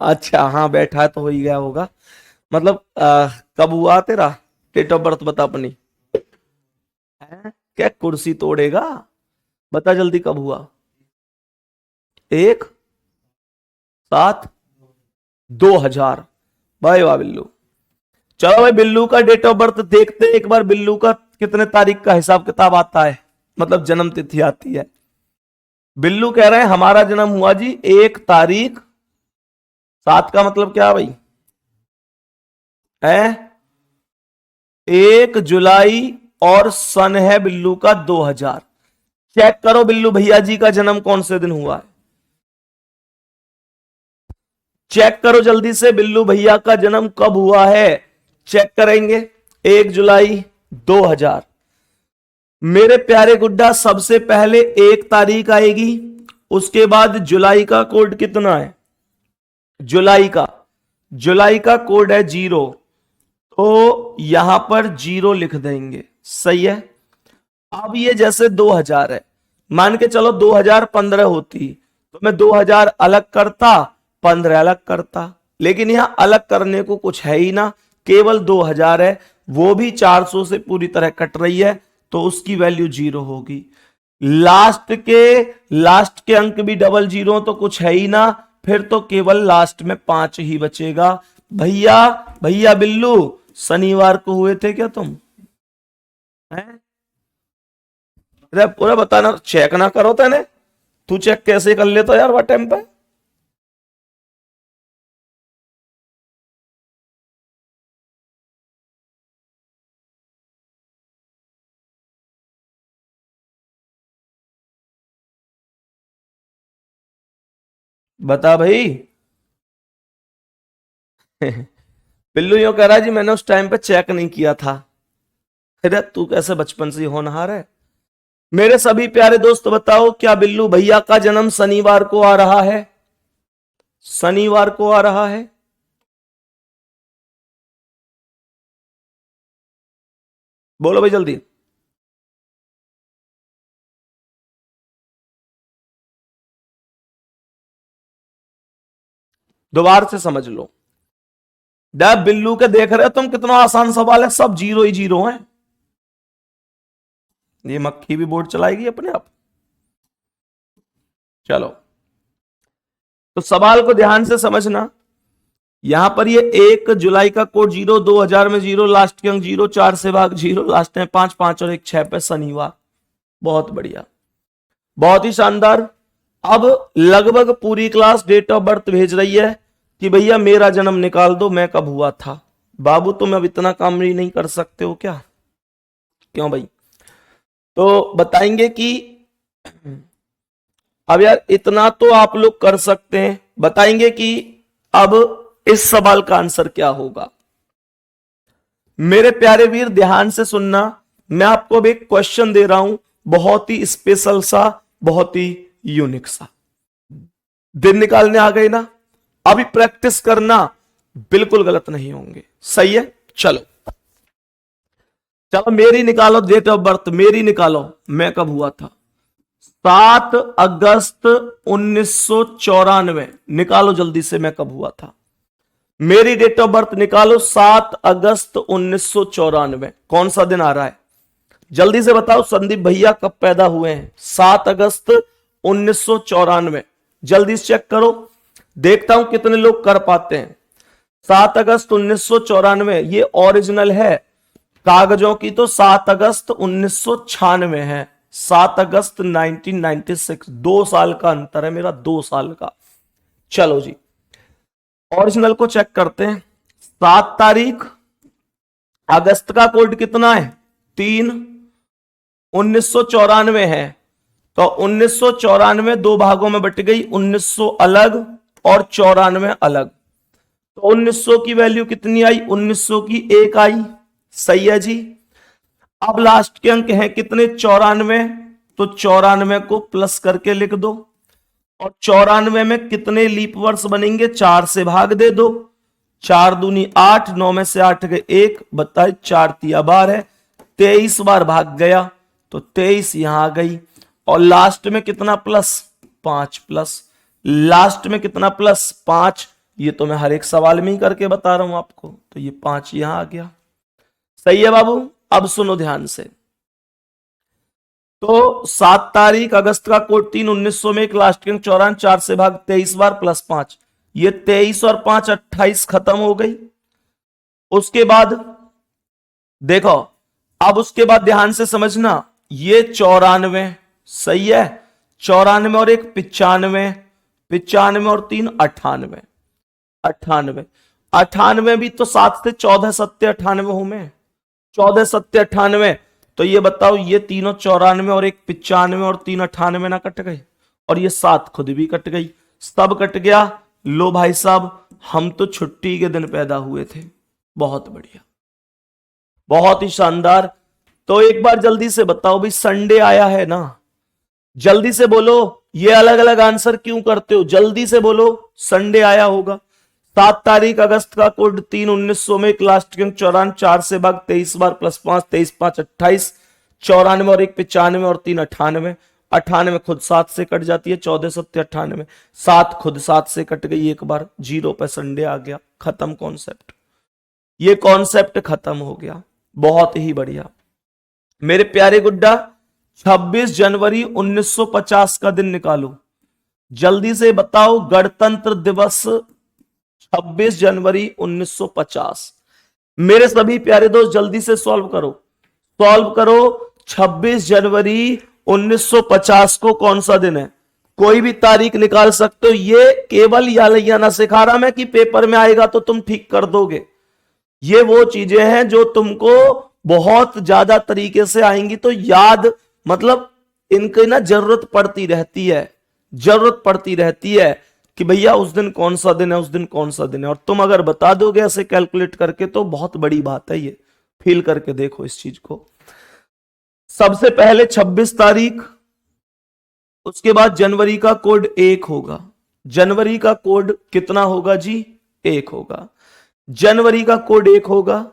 S1: अच्छा हाँ बैठा है तो हो ही गया होगा। मतलब कब हुआ तेरा डेट ऑफ बर्थ बता अपनी। क्या कुर्सी तोड़ेगा, बता जल्दी कब हुआ। 1/7/2000। भाई वाह बिल्लू। चलो भाई बिल्लू का डेट ऑफ बर्थ देखते हैं एक बार, बिल्लू का कितने तारीख का हिसाब किताब आता है, मतलब जन्म तिथि आती है। बिल्लू कह रहे हैं हमारा जन्म हुआ जी 1 तारीख 7 का मतलब क्या भाई है 1 जुलाई और सन है बिल्लू का 2000। चेक करो बिल्लू भैया जी का जन्म कौन से दिन हुआ है, चेक करो जल्दी से बिल्लू भैया का जन्म कब हुआ है। चेक करेंगे 1 जुलाई 2000। मेरे प्यारे गुड्डा सबसे पहले 1 तारीख आएगी, उसके बाद जुलाई का कोड कितना है, जुलाई का कोड है 0, तो यहां पर 0 लिख देंगे। सही है। अब ये जैसे 2000 है, मान के चलो 2015 होती तो मैं 2000 अलग करता 15 अलग करता, लेकिन यहां अलग करने को कुछ है ही ना, केवल 2000 है, वो भी 400 से पूरी तरह कट रही है तो उसकी वैल्यू 0 होगी। लास्ट के अंक भी डबल 0 तो कुछ है ही ना, फिर तो केवल लास्ट में 5 ही बचेगा। भैया भैया बिल्लू शनिवार को हुए थे क्या तुम हैं? पूरा बताना, चेक ना करो तेने तू चेक कैसे कर लेता यार व्हाट टाइम पे? बता भाई। बिल्लू यूं कह रहा है जी मैंने उस टाइम पे चेक नहीं किया था। अरे तू कैसे बचपन से ही होनहार है। मेरे सभी प्यारे दोस्त बताओ, क्या बिल्लू भैया का जन्म शनिवार को आ रहा है? शनिवार को आ रहा है? बोलो भाई जल्दी। दोबारा से समझ लो। बिल्लू के देख रहे हो तुम, कितना आसान सवाल है, सब जीरो ही जीरो है। ये मक्खी भी बोर्ड चलाएगी अपने आप। चलो, तो सवाल को ध्यान से समझना। यहां पर ये 1 जुलाई का कोड 0, 2000 में 0, लास्ट के अंक 0, 4 से भाग 0, लास्ट में 5, 5 और 1 6 पे शनिवार। बहुत बढ़िया, बहुत ही शानदार। अब लगभग पूरी क्लास डेट ऑफ बर्थ भेज रही है कि भैया मेरा जन्म निकाल दो, मैं कब हुआ था। बाबू तुम अब इतना काम नहीं कर सकते हो क्या? क्यों भाई? तो बताएंगे कि अब यार इतना तो आप लोग कर सकते हैं, बताएंगे कि अब इस सवाल का आंसर क्या होगा। मेरे प्यारे वीर ध्यान से सुनना, मैं आपको अब एक क्वेश्चन दे रहा हूं, बहुत ही स्पेशल सा, बहुत ही यूनिक सा। दिन निकालने आ गए ना? अभी प्रैक्टिस करना, बिल्कुल गलत नहीं होंगे, सही है? चलो चलो मेरी निकालो डेट ऑफ बर्थ, मेरी निकालो, मैं कब हुआ था। 7 अगस्त 1994, निकालो जल्दी से, मैं कब हुआ था। मेरी डेट ऑफ बर्थ निकालो, 7 अगस्त 1994, कौन सा दिन आ रहा है? जल्दी से बताओ संदीप भैया कब पैदा हुए हैं? 7 अगस्त 1994, जल्दी से चेक करो, देखता हूं कितने लोग कर पाते हैं। 7 अगस्त 1994 ये ओरिजिनल है, कागजों की तो 7 अगस्त 1996 है, 7 अगस्त 1996, 2 साल का अंतर है मेरा, 2 साल का। चलो जी, ओरिजिनल को चेक करते हैं। 7 तारीख, अगस्त का कोड कितना है? 3, 1994 है, तो 1994 दो भागों में बट गई, 1900 अलग और 94 अलग, तो 1900 की वैल्यू कितनी आई? 1900 की 1 आई, सही है जी। अब लास्ट के अंक हैं कितने? 94, तो 94 को प्लस करके लिख दो, और 94 में कितने लीप वर्ष बनेंगे? 4 से भाग दे दो, 4 दूनी 8, 9 में से 8 गए 1, बताए 4 तिया 12 है, 23 बार भाग गया तो 23 यहां आ गई, और लास्ट में कितना प्लस? 5 प्लस, लास्ट में कितना प्लस? 5। ये तो मैं हर एक सवाल में ही करके बता रहा हूं आपको, तो ये 5 यहां आ गया, सही है बाबू। अब सुनो ध्यान से, तो 7 तारीख, अगस्त का कोड 3, 1900 में एक लास्ट के 94, 4 से भाग 23 बार प्लस 5, ये 23 और 5 28 खत्म हो गई। उसके बाद देखो, अब उसके बाद ध्यान से समझना, ये 94 सही है, 94 और 1 95, 95 और 3 98, 98, 98 भी तो 7 से 14 सत्ते 98 हूं मैं, 14 सत्ते 98, तो ये बताओ, ये तीनों 94 और 1 95 और 3 98 ना कट गए, और ये 7 खुद भी कट गई, सब कट गया। लो भाई साहब, हम तो छुट्टी के दिन पैदा हुए थे। बहुत बढ़िया, बहुत ही शानदार। तो एक बार जल्दी से बताओ भाई, संडे आया है ना? जल्दी से बोलो, ये अलग अलग आंसर क्यों करते हो? जल्दी से बोलो, संडे आया होगा। 7 तारीख, अगस्त का कोड 3, 1900 में एक लास्ट के 94, 4 से भाग 23 बार प्लस 5, 23 5 28, 94 और 1 95 और 3 98, 98 खुद 7 से कट जाती है, 14 सत्ते 98, 7 खुद 7 से कट गई एक बार, 0 पे संडे आ गया, खत्म कॉन्सेप्ट, ये कॉन्सेप्ट खत्म हो गया। बहुत ही बढ़िया मेरे प्यारे गुड्डा। 26 जनवरी 1950 का दिन निकालो, जल्दी से बताओ, गणतंत्र दिवस 26 जनवरी 1950। मेरे सभी प्यारे दोस्त जल्दी से सॉल्व करो, सॉल्व करो। 26 जनवरी 1950 को कौन सा दिन है? कोई भी तारीख निकाल सकते हो। ये केवल या ना सिखा रहा मैं कि पेपर में आएगा तो तुम ठीक कर दोगे। ये वो चीजें हैं जो तुमको बहुत ज्यादा तरीके से आएंगी, तो याद मतलब इनकी ना जरूरत पड़ती रहती है, जरूरत पड़ती रहती है कि भैया उस दिन कौन सा दिन है, उस दिन कौन सा दिन है। और तुम अगर बता दोगे ऐसे कैलकुलेट करके तो बहुत बड़ी बात है। ये फील करके देखो इस चीज को। सबसे पहले 26 तारीख, उसके बाद जनवरी का कोड 1 होगा। जनवरी का कोड कितना होगा जी? 1 होगा। जनवरी का कोड 1 होगा।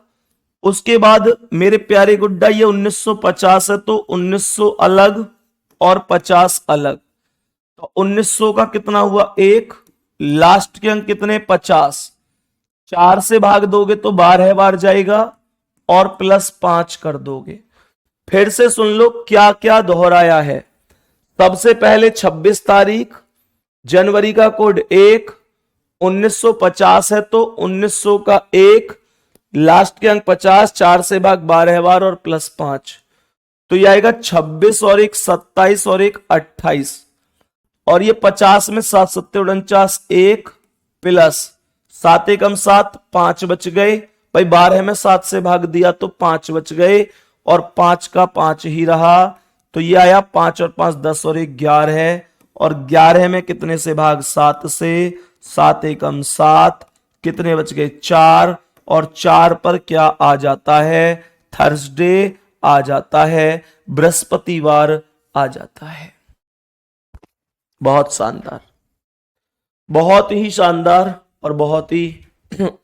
S1: उसके बाद मेरे प्यारे गुड्डा ये 1950 है तो 1900 अलग और 50 अलग, तो 1900 का कितना हुआ? 1। लास्ट के अंक कितने? 50। 4 से भाग दोगे तो 12 बार जाएगा और +5 कर दोगे। फिर से सुन लो क्या क्या दोहराया है। सबसे पहले 26 तारीख, जनवरी का कोड 1, 1950 है तो 1900 का 1, लास्ट के अंक 50, 4 से भाग 12 बार और +5, तो ये आएगा 26 और 1 27 और 1 28। और ये 50 में 7 7 49, 1 प्लस 7 एकम 7, 5 बच गए भाई। 12 में 7 से भाग दिया तो 5 बच गए और 5 का 5 ही रहा, तो ये आया 5 और 5 10 और 1 11। और 11 में कितने से भाग? 7 से, 7 एकम 7, कितने बच गए? 4। और 4 पर क्या आ जाता है? थर्सडे आ जाता है, बृहस्पतिवार आ जाता है। बहुत शानदार, बहुत ही शानदार और बहुत ही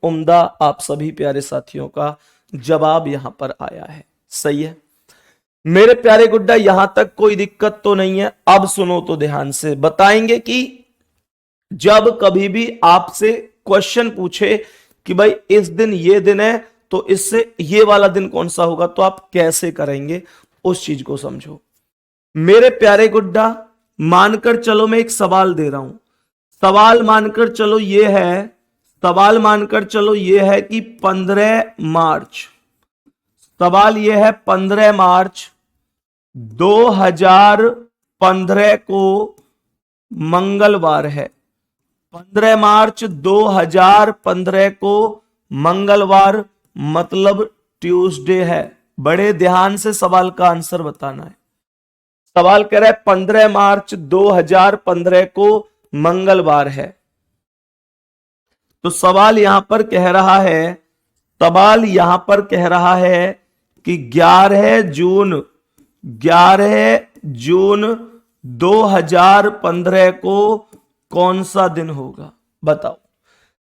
S1: उम्दा आप सभी प्यारे साथियों का जवाब यहां पर आया है। सही है मेरे प्यारे गुड्डा, यहां तक कोई दिक्कत तो नहीं है। अब सुनो तो ध्यान से, बताएंगे कि जब कभी भी आपसे क्वेश्चन पूछे कि भाई इस दिन ये दिन है तो इससे ये वाला दिन कौन सा होगा, तो आप कैसे करेंगे उस चीज को समझो। मेरे प्यारे गुड्डा, मानकर चलो मैं एक सवाल दे रहा हूं। सवाल मानकर चलो ये है, सवाल मानकर चलो ये है कि 15 मार्च, सवाल ये है 15 मार्च 2015 को मंगलवार है। 15 मार्च 2015 को मंगलवार मतलब ट्यूसडे है। बड़े ध्यान से सवाल का आंसर बताना है। सवाल कह रहा है 15 मार्च 2015 को मंगलवार है, तो सवाल यहां पर कह रहा है, सवाल यहां पर कह रहा है कि 11 जून 2015 को कौन सा दिन होगा? बताओ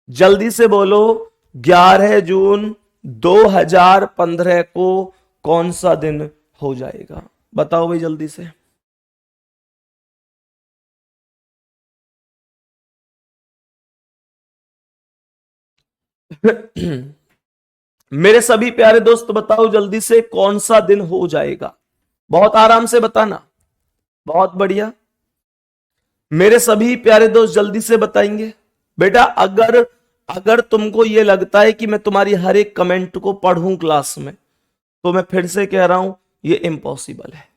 S1: जल्दी से बोलो, 11 जून 2015 को कौन सा दिन हो जाएगा? बताओ भाई जल्दी से। मेरे सभी प्यारे दोस्त बताओ जल्दी से कौन सा दिन हो जाएगा? बहुत आराम से बताना। बहुत बढ़िया, मेरे सभी प्यारे दोस्त जल्दी से बताएंगे। बेटा अगर अगर तुमको यह लगता है कि मैं तुम्हारी हर एक कमेंट को पढ़ूं क्लास में, तो मैं फिर से कह रहा हूं ये इम्पॉसिबल है।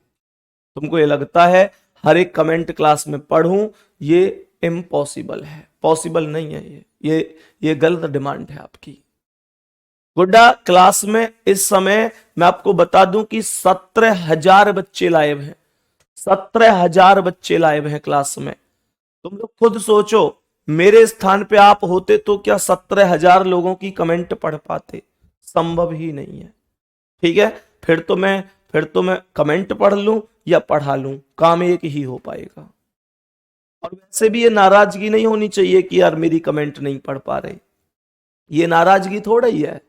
S1: तुमको ये लगता है हर एक कमेंट क्लास में पढ़ूं, ये इम्पॉसिबल है, पॉसिबल नहीं है। ये गलत डिमांड है आपकी। गुड्डा क्लास में इस समय मैं आपको बता दूं कि 17,000 बच्चे लाइव हैं। 17,000 बच्चे लाइव हैं क्लास में। तुम लोग खुद सोचो, मेरे स्थान पे आप होते तो क्या 17,000 लोगों की कमेंट पढ़ पाते? संभव ही नहीं है। ठीक है, फिर तो मैं कमेंट पढ़ लूं या पढ़ा लूं, काम एक ही हो पाएगा। और वैसे भी ये नाराजगी नहीं होनी चाहिए कि यार मेरी कमेंट नहीं पढ़ पा रहे। ये नाराजगी थोड़ा ही है,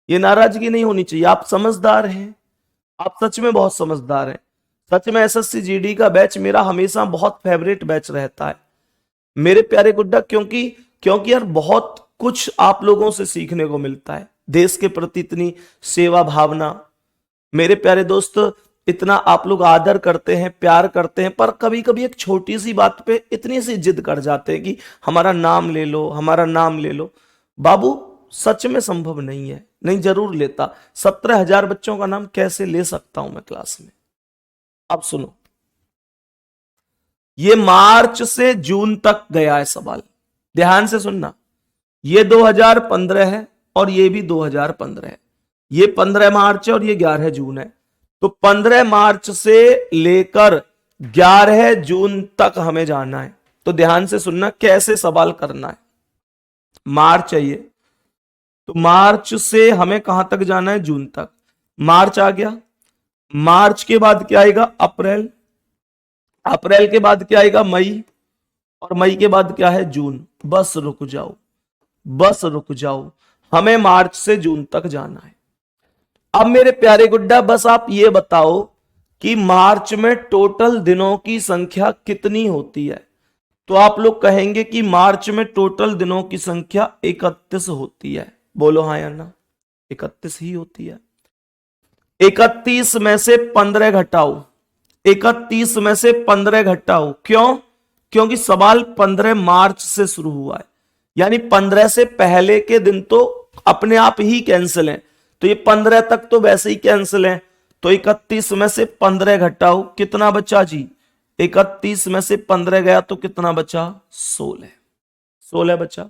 S1: ये नाराजगी नहीं होनी चाहिए। आप समझदार हैं, आप सच में बहुत समझदार हैं। सच में एसएससी जीडी का बैच मेरा हमेशा बहुत फेवरेट बैच रहता है मेरे प्यारे गुड्डा, क्योंकि यार बहुत कुछ आप लोगों से सीखने को मिलता है। देश के प्रति इतनी सेवा भावना, मेरे प्यारे दोस्त इतना आप लोग आदर करते हैं, प्यार करते हैं, पर कभी कभी एक छोटी सी बात पे इतनी सी जिद कर जाते हैं कि हमारा नाम ले लो, हमारा नाम ले लो। बाबू सच में संभव नहीं है। नहीं जरूर लेता, 17,000 बच्चों का नाम कैसे ले सकता हूं मैं क्लास में? अब सुनो, ये मार्च से जून तक गया है सवाल, ध्यान से सुनना। ये 2015 है और ये भी 2015 है, ये 15 मार्च है और ये 11 जून है। तो 15 मार्च से लेकर 11 जून तक हमें जाना है। तो ध्यान से सुनना कैसे सवाल करना है। मार्च है ये, तो मार्च से हमें कहां तक जाना है, जून तक। मार्च आ गया, मार्च के बाद क्या आएगा, अप्रैल, अप्रैल के बाद क्या आएगा, मई, और मई के बाद क्या है, जून। बस रुक जाओ, बस रुक जाओ, हमें मार्च से जून तक जाना है। अब मेरे प्यारे गुड्डा बस आप ये बताओ कि मार्च में टोटल दिनों की संख्या कितनी होती है। तो आप लोग कहेंगे कि मार्च में टोटल दिनों की संख्या 31 होती है। बोलो हाँ या ना, 31 ही होती है। 31 में से 15 घटाओ, 31 में से 15 घटाओ। क्यों? क्योंकि सवाल 15 मार्च से शुरू हुआ है, यानी 15 से पहले के दिन तो अपने आप ही कैंसिल हैं, तो ये 15 तक तो वैसे ही कैंसिल हैं। तो 31 में से 15 घटाओ, कितना बचा जी, 31 में से 15 गया तो कितना बचा, 16, 16 बचा।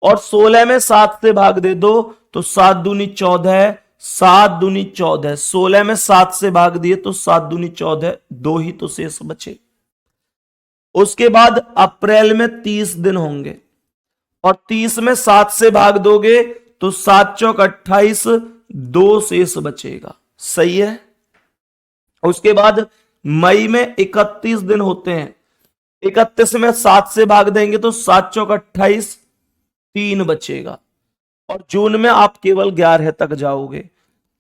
S1: और 16 में 7 से भाग दे दो तो 7 दूनी 14, 7 दूनी 14, 16 में 7 से भाग दिए तो 7 दूनी 14, 2 ही तो शेष बचे। उसके बाद अप्रैल में 30 दिन होंगे और 30 में 7 से भाग दोगे तो 7 चौक 28, 2 शेष बचेगा। सही है। उसके बाद मई में 31 दिन होते हैं, 31 में 7 से भाग देंगे तो 7 चौक 28, 3 बचेगा। और जून में आप केवल 11 तक जाओगे,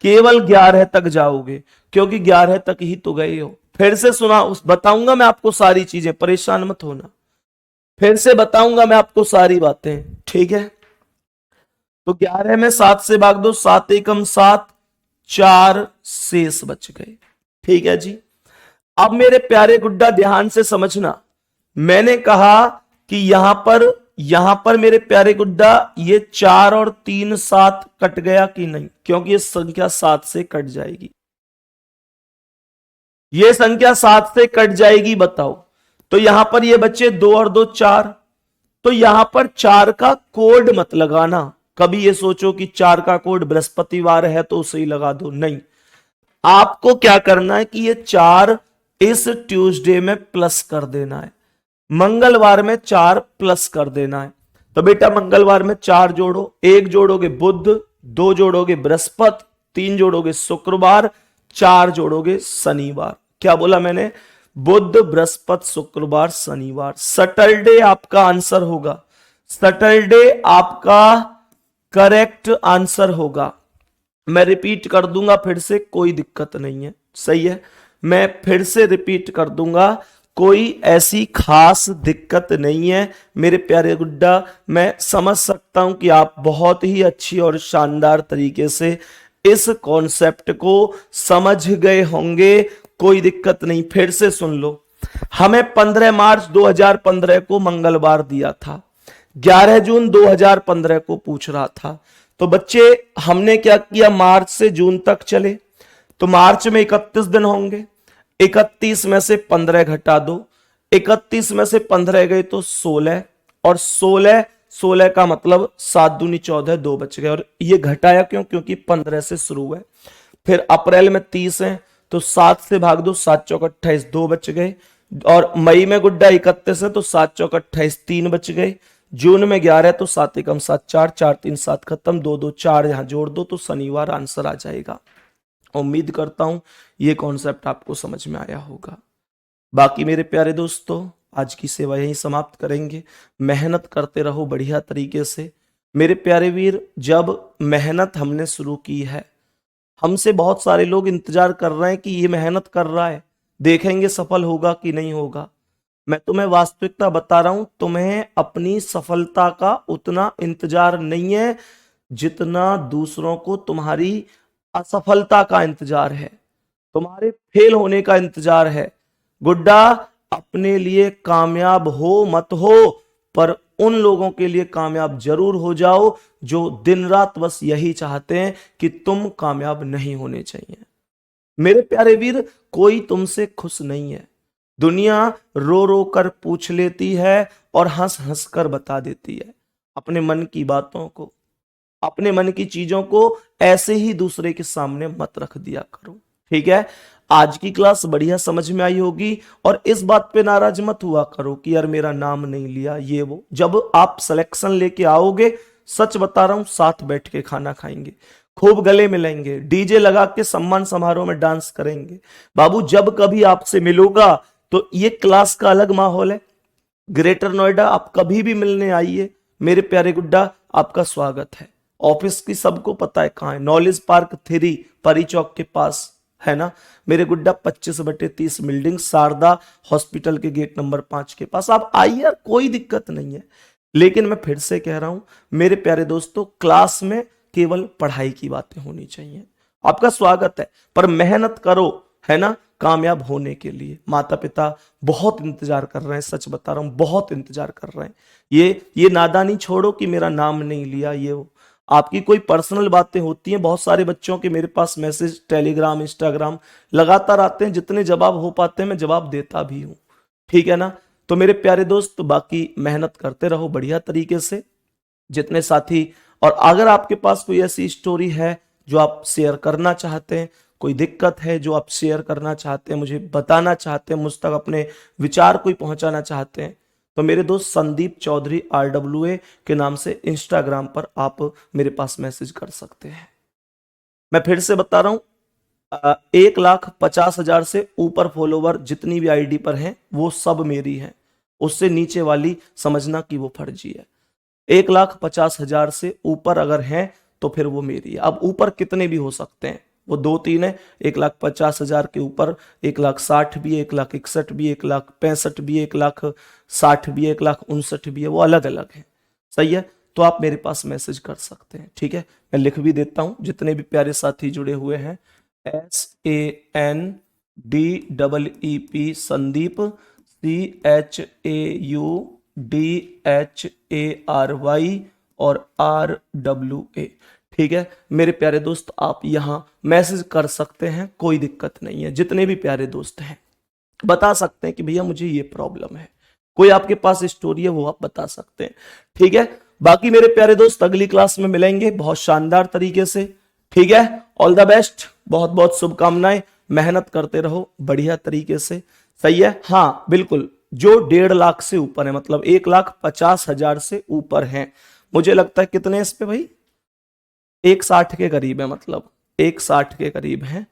S1: केवल 11 तक जाओगे, क्योंकि 11 तक ही तो गए हो। फिर से सुना, बताऊंगा मैं आपको सारी चीजें, परेशान मत होना, फिर से बताऊंगा मैं आपको सारी बातें, ठीक है। तो 11 में 7 से भाग दो, 7 एकम 7, 4 शेष बच गए। ठीक है जी। अब मेरे प्यारे गुड्डा ध्यान से समझना, मैंने कहा कि यहां पर मेरे प्यारे गुड्डा ये 4 और 3 7 कट गया कि नहीं, क्योंकि ये संख्या 7 से कट जाएगी, ये संख्या 7 से कट जाएगी। बताओ, तो यहां पर ये बच्चे 2 और 2 4, तो यहां पर 4 का कोड मत लगाना। कभी ये सोचो कि 4 का कोड बृहस्पतिवार है तो उसे ही लगा दो, नहीं। आपको क्या करना है कि ये 4 इस ट्यूसडे में प्लस कर देना है, मंगलवार में 4 प्लस कर देना है। तो बेटा मंगलवार में 4 जोड़ो, 1 जोड़ोगे बुध, 2 जोड़ोगे बृहस्पति, 3 जोड़ोगे शुक्रवार, 4 जोड़ोगे शनिवार। क्या बोला मैंने, बुध बृहस्पति शुक्रवार शनिवार। सैटरडे आपका आंसर होगा, सैटरडे आपका करेक्ट आंसर होगा। मैं रिपीट कर दूंगा फिर से, कोई दिक्कत नहीं है, सही है। मैं फिर से रिपीट कर दूंगा, कोई ऐसी खास दिक्कत नहीं है मेरे प्यारे गुड्डा। मैं समझ सकता हूं कि आप बहुत ही अच्छी और शानदार तरीके से इस कॉन्सेप्ट को समझ गए होंगे, कोई दिक्कत नहीं। फिर से सुन लो, हमें 15 मार्च 2015 को मंगलवार दिया था, 11 जून 2015 को पूछ रहा था। तो बच्चे हमने क्या किया, मार्च से जून तक चले, तो मार्च में 31 दिन होंगे, 31 में से 15 घटा दो, 31 में से 15 गए तो 16, और 16 का मतलब 7 दूनी 14, 2 बच गए। और ये घटाया क्यों, क्योंकि 15 से शुरू है। फिर अप्रैल में 30 है तो 7 से भाग दो, 7 चौक 28, 2 बच गए। और मई में गुड्डा 31 है तो 7 चौक 28, 3 बच गए। जून में 11 तो 7 एकम 7, 4 4 3 7 खत्म, 2 2 4 यहां जोड़ दो तो शनिवार आंसर आ जाएगा। उम्मीद करता हूं ये कॉन्सेप्ट आपको समझ में आया होगा। बाकी मेरे प्यारे दोस्तों, आज की सेवा यहीं समाप्त करेंगे। मेहनत करते रहो बढ़िया तरीके से मेरे प्यारे वीर। जब मेहनत हमने शुरू की है, हमसे बहुत सारे लोग इंतजार कर रहे हैं कि ये मेहनत कर रहा है, देखेंगे सफल होगा कि नहीं होगा। मैं तुम्हें वास्तविकता बता रहा हूं, तुम्हें अपनी सफलता का उतना इंतजार नहीं है जितना दूसरों को तुम्हारी असफलता का इंतजार है, तुम्हारे फेल होने का इंतजार है। गुड्डा, अपने लिए कामयाब हो मत हो, पर उन लोगों के लिए कामयाब जरूर हो जाओ जो दिन रात बस यही चाहते हैं कि तुम कामयाब नहीं होने चाहिए। मेरे प्यारे वीर, कोई तुमसे खुश नहीं है। दुनिया रो रो कर पूछ लेती है और हंस हंस कर बता देती है। अपने मन की बातों को, अपने मन की चीजों को ऐसे ही दूसरे के सामने मत रख दिया करो, ठीक है। आज की क्लास बढ़िया समझ में आई होगी और इस बात पे नाराज मत हुआ करो कि यार मेरा नाम नहीं लिया ये वो। जब आप सिलेक्शन लेके आओगे, सच बता रहा हूं, साथ बैठ के खाना खाएंगे, खूब गले मिलेंगे, डीजे लगा के सम्मान समारोह में डांस करेंगे। बाबू जब कभी आपसे मिलूंगा तो ये क्लास का अलग माहौल है। ग्रेटर नोएडा आप कभी भी मिलने आइए, मेरे प्यारे गुड्डा आपका स्वागत है। ऑफिस की सबको पता है कहां है, नॉलेज पार्क 3 परी चौक के पास है ना मेरे गुड्डा, 25/30 बिल्डिंग, शारदा हॉस्पिटल के गेट नंबर 5 के पास। आप आइए यार, कोई दिक्कत नहीं है। लेकिन मैं फिर से कह रहा हूं मेरे प्यारे दोस्तों, क्लास में केवल पढ़ाई की बातें होनी चाहिए। आपका स्वागत है, पर मेहनत करो, है ना, कामयाब होने के लिए। माता पिता बहुत इंतजार कर रहे हैं, सच बता रहा हूं, बहुत इंतजार कर रहे हैं। ये नादानी छोड़ो कि मेरा नाम नहीं लिया ये वो। आपकी कोई पर्सनल बातें होती हैं, बहुत सारे बच्चों के मेरे पास मैसेज टेलीग्राम इंस्टाग्राम लगातार आते हैं, जितने जवाब हो पाते हैं मैं जवाब देता भी हूं, ठीक है ना। तो मेरे प्यारे दोस्त, बाकी मेहनत करते रहो बढ़िया तरीके से, जितने साथी। और अगर आपके पास कोई ऐसी स्टोरी है जो आप शेयर करना चाहते हैं, कोई दिक्कत है जो आप शेयर करना चाहते हैं, मुझे बताना चाहते हैं, मुझ तक अपने विचार कोई पहुंचाना चाहते हैं, तो मेरे दोस्त संदीप चौधरी RWA के नाम से इंस्टाग्राम पर आप मेरे पास मैसेज कर सकते हैं। मैं फिर से बता रहा हूं, 1,50,000 से ऊपर फॉलोवर जितनी भी आईडी पर हैं वो सब मेरी हैं, उससे नीचे वाली समझना कि वो फर्जी है। 1,50,000 से ऊपर अगर हैं तो फिर वो मेरी है। अब ऊपर कितने भी हो सकते हैं, वो 2-3 है। 1,50,000 के ऊपर 1,60,000 भी है, 1,61,000 भी, 1,65,000 भी, 1,60,000 भी, 1,59,000 भी है, वो अलग अलग है, सही है। तो आप मेरे पास मैसेज कर सकते हैं, ठीक है। मैं लिख भी देता हूं, जितने भी प्यारे साथी जुड़े हुए हैं, SANDEEP संदीप, CHAUDHARY और RWA, ठीक है। मेरे प्यारे दोस्त आप यहां मैसेज कर सकते हैं, कोई दिक्कत नहीं है। जितने भी प्यारे दोस्त हैं बता सकते हैं कि भैया मुझे ये प्रॉब्लम है, कोई आपके पास स्टोरी है वो आप बता सकते हैं, ठीक है। बाकी मेरे प्यारे दोस्त अगली क्लास में मिलेंगे बहुत शानदार तरीके से, ठीक है। ऑल द बेस्ट, बहुत बहुत शुभकामनाएं, मेहनत करते रहो बढ़िया तरीके से, सही है। हाँ बिल्कुल, जो 1.5 लाख से ऊपर है, मतलब 1,50,000 से ऊपर है, मुझे लगता है कितने इस पे भाई, 1,60 के करीब है, मतलब 1,60 के करीब है,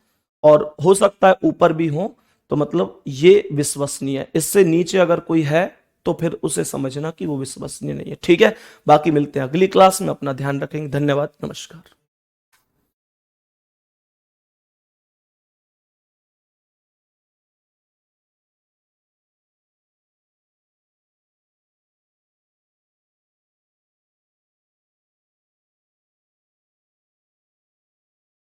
S1: और हो सकता है ऊपर भी हो, तो मतलब ये विश्वसनीय है। इससे नीचे अगर कोई है तो फिर उसे समझना कि वो विश्वसनीय नहीं है, ठीक है। बाकी मिलते हैं अगली क्लास में, अपना ध्यान रखेंगे, धन्यवाद, नमस्कार।